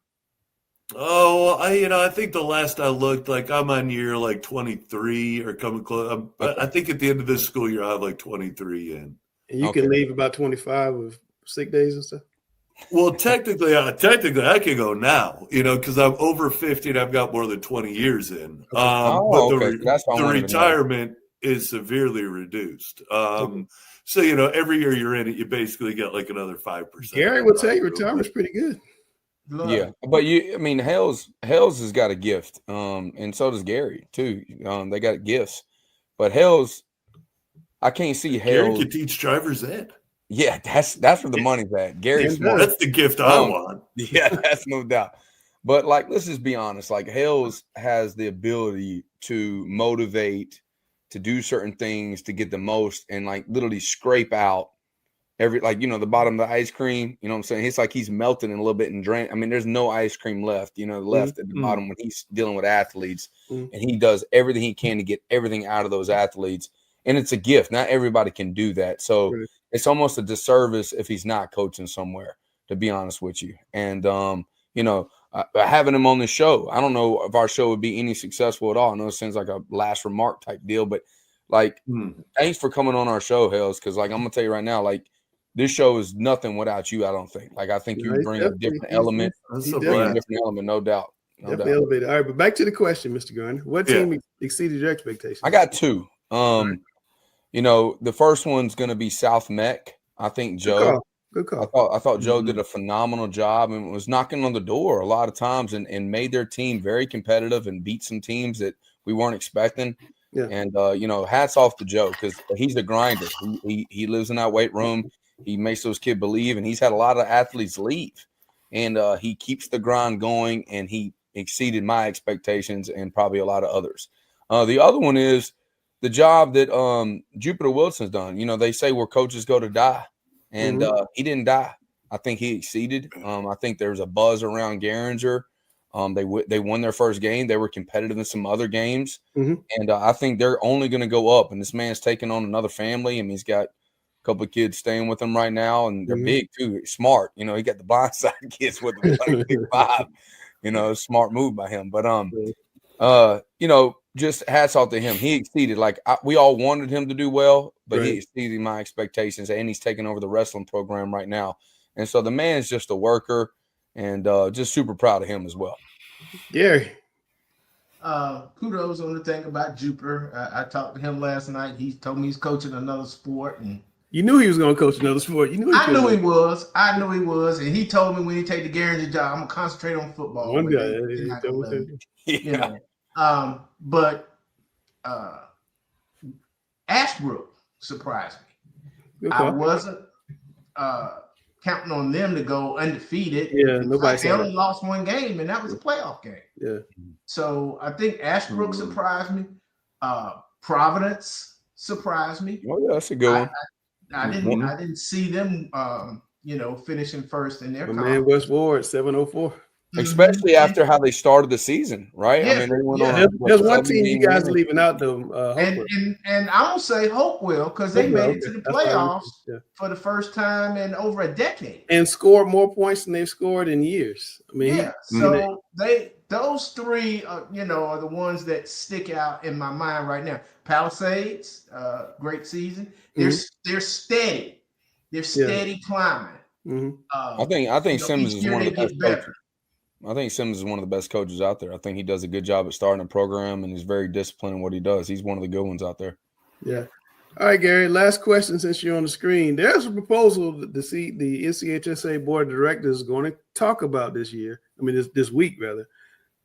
Oh, I think the last I looked, I'm on year 23 or coming close. I think at the end of this school year, I have 23 in. And you can leave about 25 with sick days and stuff? Well, technically, I can go now, because I'm over 50 and I've got more than 20 years in. But the retirement is severely reduced. So, every year you're in it, you basically get another 5%. Gary would say retirement's pretty good. Yeah, but Hales has got a gift, and so does Gary too. They got gifts, but Hales, I can't see Hales. Gary could teach driver's ed. Yeah, that's where the money's at. Gary's smart. That's the gift I want. Yeah, that's no doubt. But let's just be honest. Hales has the ability to motivate, to do certain things, to get the most, and literally scrape out every the bottom of the ice cream. You know what I'm saying? It's he's melting in a little bit and drain. I mean, there's no ice cream left. Left at the bottom when he's dealing with athletes, and he does everything he can to get everything out of those athletes. And it's a gift. Not everybody can do that. So it's almost a disservice if he's not coaching somewhere, to be honest with you. And, having him on the show, I don't know if our show would be any successful at all. I know it sounds like a last remark type deal, but thanks for coming on our show, Hales. Cause I'm going to tell you right now, this show is nothing without you. I don't think I think you bring a different element, no doubt. Definitely elevated. All right, but back to the question, Mr. Garner. What team exceeded your expectations? I got two. The first one's going to be South Mech. I think Joe. Good call. I thought Joe did a phenomenal job and was knocking on the door a lot of times and made their team very competitive and beat some teams that we weren't expecting. Yeah. And hats off to Joe because he's a grinder. He lives in that weight room. He makes those kids believe, and he's had a lot of athletes leave, and he keeps the grind going. And he exceeded my expectations and probably a lot of others. The other one is the job that Jupiter Wilson's done. They say where coaches go to die, and he didn't die. I think he exceeded. I think there's a buzz around Garinger. They won their first game. They were competitive in some other games, and I think they're only going to go up. And this man's taking on another family, and he's got a couple of kids staying with him right now, and they're big too. Smart, he got the blindside kids with him, big five. Smart move by him. But just hats off to him. He exceeded. We all wanted him to do well, but he exceeded my expectations, and he's taking over the wrestling program right now. And so the man's just a worker, and just super proud of him as well. Gary. Kudos on the thing about Jupiter. I talked to him last night. He told me he's coaching another sport, and you knew he was going to coach another sport. I knew he was. And he told me when he take the Garinger job, I'm gonna concentrate on football. One guy, but Ashbrook surprised me. I wasn't counting on them to go undefeated. Yeah, nobody. They only lost one game, and that was a playoff game. Yeah. So I think Ashbrook surprised me. Providence surprised me. Oh yeah, that's a good one. I didn't see them finishing first in their man West Ward 704. Especially after how they started the season, right? Yeah. I mean, they went there's one team you guys are leaving out though. And I'm gonna say Hopewell because they made it to the playoffs for the first time in over a decade and scored more points than they've scored in years. I mean, those three are the ones that stick out in my mind right now. Palisades, great season. They're steady. They're steady climbing. I think Simmons is one of the best coaches. I think Simmons is one of the best coaches out there. I think he does a good job at starting a program, and he's very disciplined in what he does. He's one of the good ones out there. Yeah. All right, Gary, last question since you're on the screen. There's a proposal that the NCHSAA Board of Directors is going to talk about this week,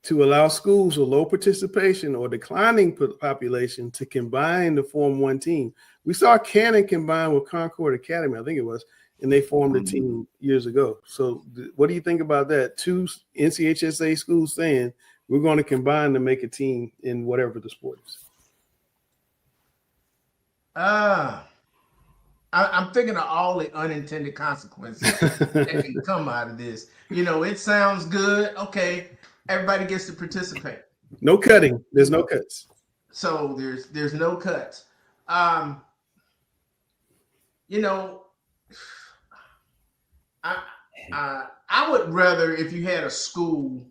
to allow schools with low participation or declining population to combine to form one team. We saw Cannon combine with Concord Academy, I think it was, and they formed a team years ago. So what do you think about that? Two NCHSAA schools saying we're going to combine to make a team in whatever the sport is. I'm thinking of all the unintended consequences that can come out of this. It sounds good. Okay, everybody gets to participate. No cutting. There's no cuts. So there's no cuts. I would rather, if you had a school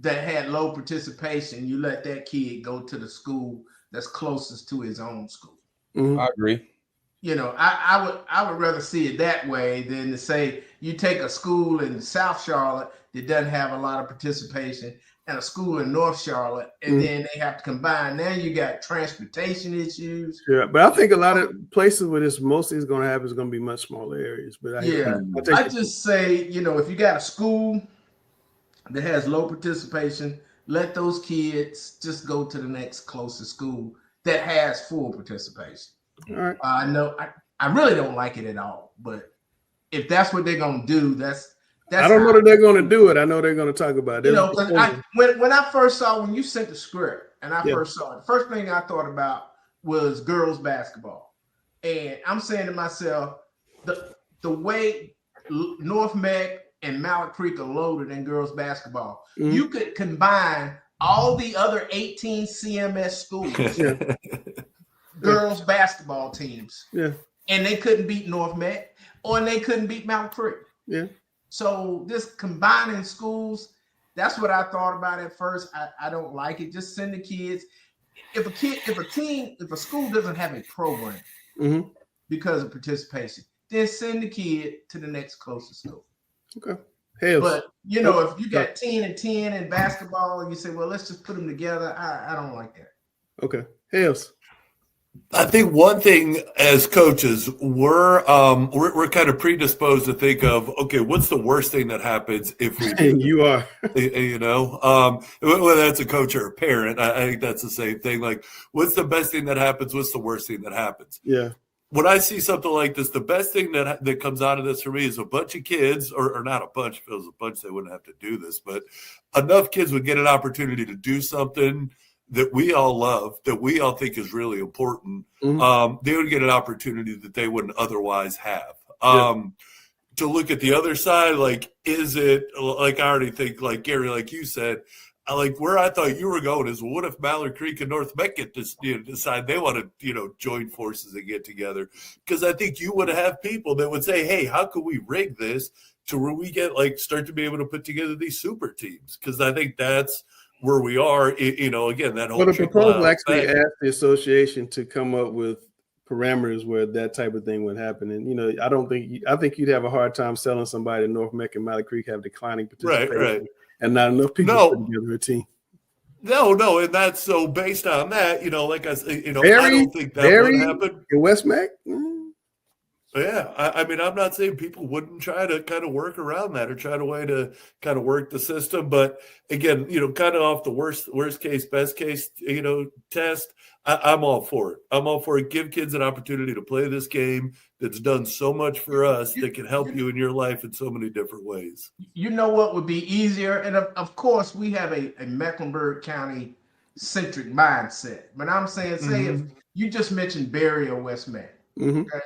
that had low participation, you let that kid go to the school that's closest to his own school. Mm-hmm. I agree. I would rather see it that way than to say you take a school in South Charlotte that doesn't have a lot of participation and a school in North Charlotte, and then they have to combine. Now you got transportation issues. Yeah, but I think a lot of places where this mostly is going to happen is going to be much smaller areas. But I just say, if you got a school that has low participation, let those kids just go to the next closest school that has full participation. All right. I know I really don't like it at all, but if that's what they're gonna do, that's I don't know that they're gonna do it. I know they're gonna talk about it. When I first saw, when you sent the script and I first saw it, the first thing I thought about was girls basketball, and I'm saying to myself, the way North Meck and Mallard Creek are loaded in girls basketball, you could combine all the other 18 CMS schools. Girls basketball teams, and they couldn't beat North Meck, or they couldn't beat Mount Creek. So this combining schools, that's what I thought about at first. I don't like it. Just send the kids. If a school doesn't have a program because of participation, then send the kid to the next closest school. Okay. But if you got 10 and 10 in basketball, and you say, well, let's just put them together, I don't like that. Okay. Hales. I think one thing as coaches, we're kind of predisposed to think of, okay, what's the worst thing that happens if we do? And you are, whether that's a coach or a parent, I think that's the same thing. Like, what's the best thing that happens? What's the worst thing that happens? Yeah. When I see something like this, the best thing that comes out of this for me is a bunch of kids, or not a bunch, if it was a bunch, they wouldn't have to do this, but enough kids would get an opportunity to do something that we all love, that we all think is really important. They would get an opportunity that they wouldn't otherwise have. To look at the other side, like, is it, like, I already think, like, Gary, like you said, like, where I thought you were going is, what if Mallard Creek and North Meck decide they want to, join forces and get together? Because I think you would have people that would say, hey, how could we rig this to where we get, start to be able to put together these super teams? Because I think that's where we are, again, that whole. Well, the proposal actually asked the association to come up with parameters where that type of thing would happen. And, I think you'd have a hard time selling somebody in North Meck and Mallard Creek have declining participation. Right. And not enough people put together a team. No. And that's so based on that, like I said, I don't think that would happen. In West Meck? Yeah, I mean, I'm not saying people wouldn't try to kind of work around that or try to way to kind of work the system, but again, kind of off the worst case, best case, test. I'm all for it. I'm all for it. Give kids an opportunity to play this game that's done so much for us that can help you in your life in so many different ways. You know what would be easier, and of course, we have a Mecklenburg County centric mindset. But I'm saying, say if you just mentioned Berry or West Meck, okay?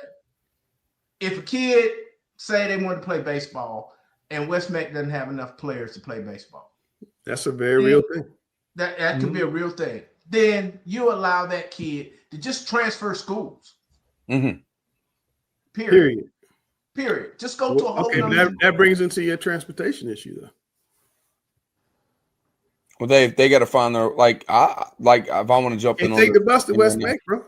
If a kid say they want to play baseball and West Meck doesn't have enough players to play baseball, that's a very real thing. That could be a real thing. Then you allow that kid to just transfer schools. Period. Just go to a whole. Okay, that brings into your transportation issue, though. Well, they got to find their if I want to jump in, take the bus to West Meck, bro.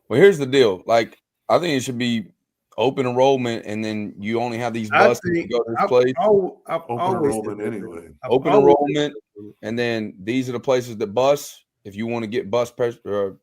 Well, here's the deal. I think it should be open enrollment, and then you only have these buses to go to this place. Open enrollment anyway. Open enrollment, and then these are the places that bus. If you want to get bus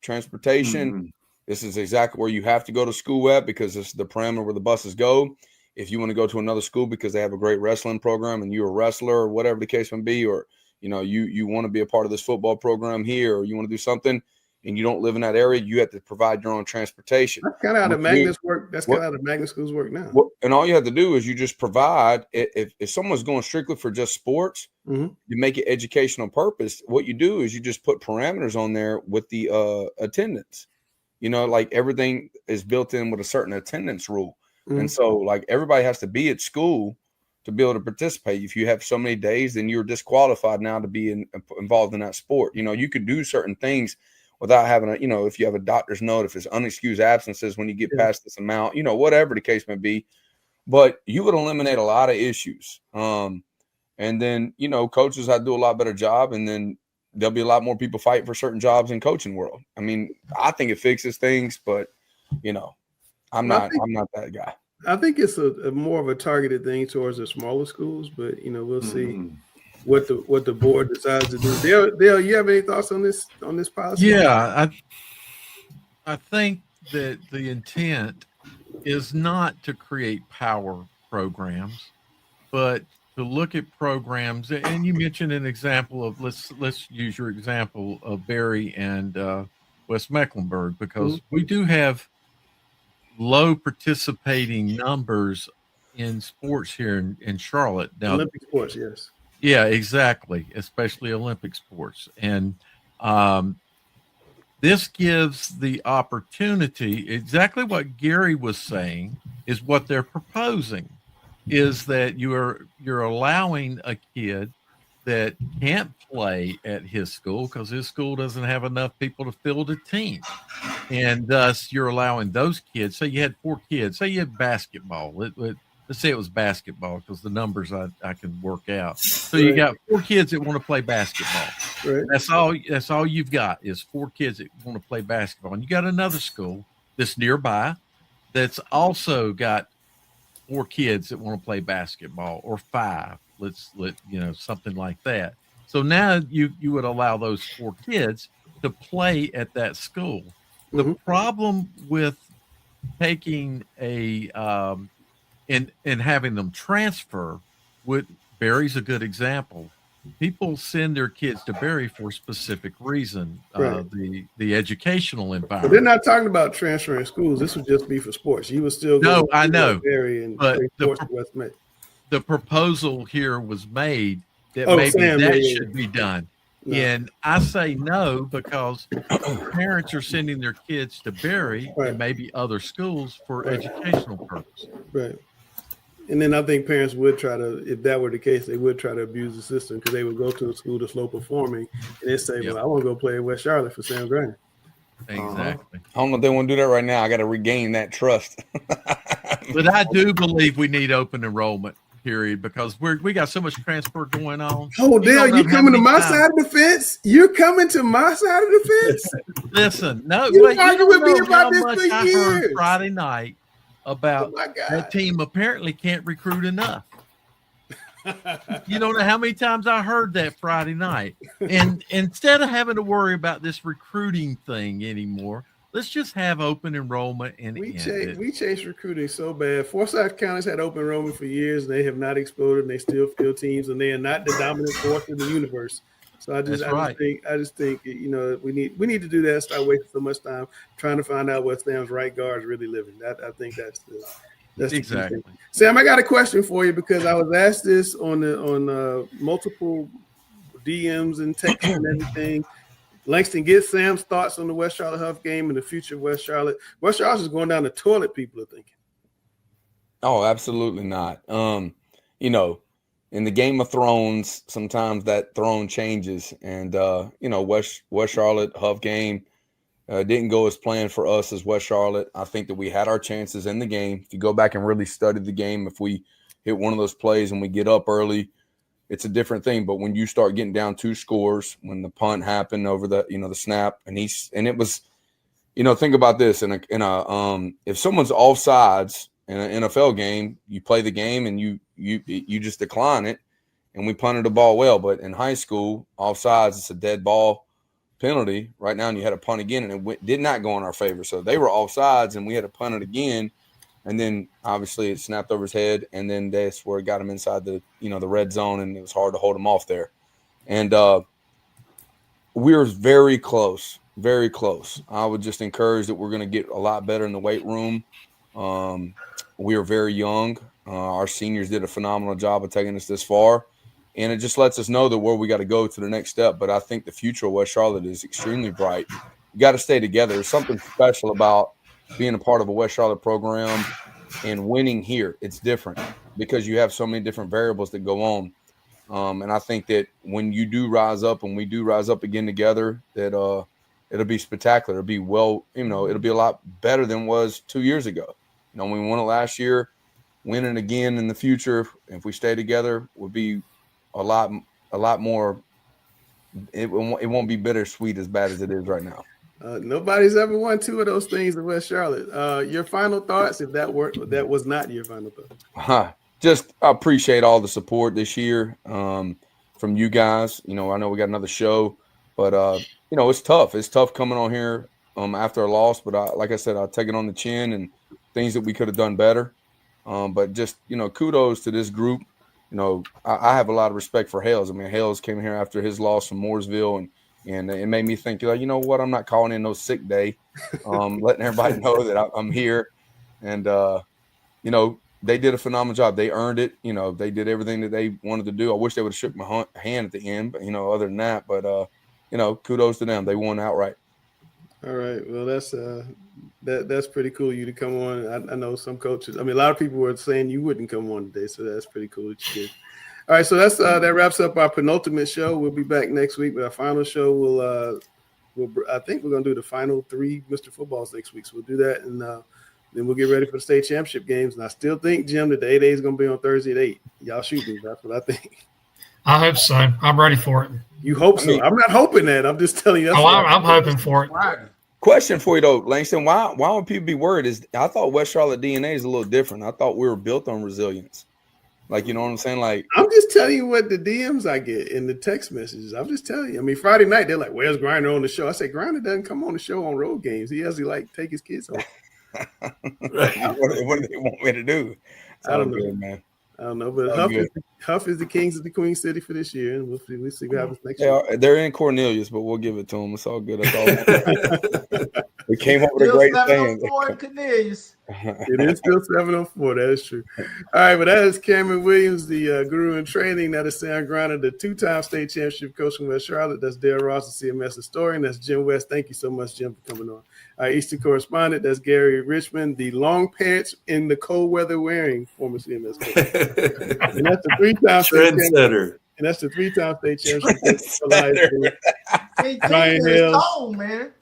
transportation, this is exactly where you have to go to school at, because this is the parameter where the buses go. If you want to go to another school because they have a great wrestling program and you're a wrestler or whatever the case may be, or you want to be a part of this football program here, or you want to do something, and you don't live in that area, you have to provide your own transportation. That's kind of how the Magnet work. That's kind of how the Magnet schools work now. And all you have to do is you just provide. If someone's going strictly for just sports, you make it educational purpose. What you do is you just put parameters on there with the attendance. You know, like everything is built in with a certain attendance rule. And so like everybody has to be at school to be able to participate. If you have so many days, then you're disqualified now to be involved in that sport. You know, you could do certain things without having a, you know, if you have a doctor's note, if it's unexcused absences when you get past this amount, you know, whatever the case may be. But you would eliminate a lot of issues. And then, you know, coaches have to do a lot better job, and then there'll be a lot more people fighting for certain jobs in coaching world. I mean, I think it fixes things, but you know, I'm not that guy. I think it's a more of a targeted thing towards the smaller schools, but you know, we'll see what the board decides to do. Dale, you have any thoughts on this policy? Yeah, I think that the intent is not to create power programs, but to look at programs. And you mentioned an example of let's use your example of Berry and West Mecklenburg, because we do have low participating numbers in sports here in Charlotte. Now, Olympic sports, yes. Yeah, exactly, especially Olympic sports. And this gives the opportunity, exactly what Gary was saying is what they're proposing, is that you're allowing a kid that can't play at his school because his school doesn't have enough people to field a team. And thus you're allowing those kids, say you had 4 kids, say you had basketball. Let's say it was basketball because the numbers I can work out. So you got 4 kids that want to play basketball. Right. That's all you've got is 4 kids that want to play basketball. And you got another school that's nearby that's also got 4 kids that want to play basketball, or 5. Something like that. So now you would allow those 4 kids to play at that school. The problem with taking and having them transfer, Berry's a good example. People send their kids to Berry for a specific reason, the educational environment. But they're not talking about transferring schools. This would just be for sports. You would still go I know, Berry and but play sports at West Met. The proposal here was made that should be done. No. And I say no, because parents are sending their kids to Berry and maybe other schools for educational purposes. Right. And then I think parents would try to, if that were the case, they would try to abuse the system, because they would go to a school that's low performing and they say, well, I want to go play at West Charlotte for Sam Grant. Exactly. I don't know if they want to do that right now. I got to regain that trust. But I do believe we need open enrollment. Period, because we got so much transfer going on. Oh, Dale, you coming to my side of the fence? You're coming to my side of the fence? Listen, no, you argued with me about this for years. Heard Friday night about that team apparently can't recruit enough. You don't know how many times I heard that Friday night. And instead of having to worry about this recruiting thing anymore, let's just have open enrollment. And we changed recruiting so bad. Forsyth County's had open enrollment for years. They have not exploded, and they still field teams, and they are not the dominant force in the universe. So I just think you know, we need to do that. Start wasting so much time trying to find out what Sam's right guard is really living. I think that's exactly. Sam, I got a question for you, because I was asked this on multiple DMs and texts and everything. Langston, get Sam's thoughts on the West Charlotte Hough game and the future of West Charlotte. West Charlotte is going down the toilet, people are thinking. Oh, absolutely not. You know, in the Game of Thrones, sometimes that throne changes. And, you know, West Charlotte Hough game didn't go as planned for us as West Charlotte. I think that we had our chances in the game. If you go back and really study the game, if we hit one of those plays and we get up early, it's a different thing. But when you start getting down 2 scores, when the punt happened over the snap, and it was, you know, think about this if someone's offsides in an NFL game, you play the game and you just decline it, and we punted the ball well. But in high school, offsides, it's a dead ball penalty right now, and you had a punt again, and it did not go in our favor. So they were offsides, and we had to punt it again. And then obviously it snapped over his head, and then that's where it got him inside the red zone, and it was hard to hold him off there. And we were very close, very close. I would just encourage that we're going to get a lot better in the weight room. We are very young. Our seniors did a phenomenal job of taking us this far, and it just lets us know that where we got to go to the next step. But I think the future of West Charlotte is extremely bright. you got to stay together. There's something special about being a part of a West Charlotte program and winning here. It's different because you have so many different variables that go on. And I think that when you do rise up and we do rise up again together, that it'll be spectacular. It'll be it'll be a lot better than it was 2 years ago. We won it last year. Winning again in the future, if we stay together, would be a lot more. It won't be bittersweet as bad as it is right now. Nobody's ever won 2 of those things in West Charlotte. Your final thoughts, if that was not your final thought. Just I appreciate all the support this year from you guys. I know we got another show, but it's tough. It's tough coming on here after a loss. But like I said, I'll take it on the chin and things that we could have done better. But just kudos to this group. I have a lot of respect for Hales. I mean, Hales came here after his loss from Mooresville, and it made me think, you know what? I'm not calling in no sick day. Letting everybody know that I'm here, and they did a phenomenal job. They earned it. They did everything that they wanted to do. I wish they would have shook my hand at the end, but other than that, kudos to them. They won outright. All right. Well, that's pretty cool of you to come on. I know some coaches. I mean, a lot of people were saying you wouldn't come on today, so that's pretty cool that you did. All right, so that wraps up our penultimate show. We'll be back next week with our final show. I think we're gonna do the final 3 Mr. Footballs next week. So we'll do that, and then we'll get ready for the state championship games. And I still think, Jim, that the 8A is gonna be on Thursday at 8. Y'all shoot me. That's what I think. I hope so. I'm ready for it. You hope so? I'm not hoping that. I'm just telling you. I'm hoping for it. Question for you though, Langston. Why would people be worried? I thought West Charlotte DNA is a little different. I thought we were built on resilience. You know what I'm saying? I'm just telling you what the DMs I get in the text messages. I'm just telling you. I mean, Friday night they're like, "Where's Grinder on the show?" I said, "Grinder doesn't come on the show on road games. He has to take his kids home." What do they want me to do? I don't know, man. I don't know, but Hough is the kings of the Queen City for this year, and we'll see what happens next year. They're in Cornelius, but we'll give it to them. It's all good. That's all. We came up with a great thing. Cornelius. It is still 7:04. That is true. All right, but that is Cameron Williams, the guru in training. That is Sam Grinder, the 2-time state championship coach from West Charlotte. That's Dale Ross, the CMS historian. That's Jim West. Thank you so much, Jim, for coming on. Our Eastern correspondent, that's Gary Richmond, the long pants in the cold weather wearing former CMS coach. And that's the 3-time trendsetter. And that's the 3-time state championship. Ryan Hales. Cold, man.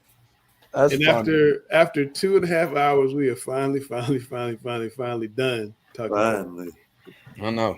That's and after 2.5 hours, we are finally done talking. Finally. I know.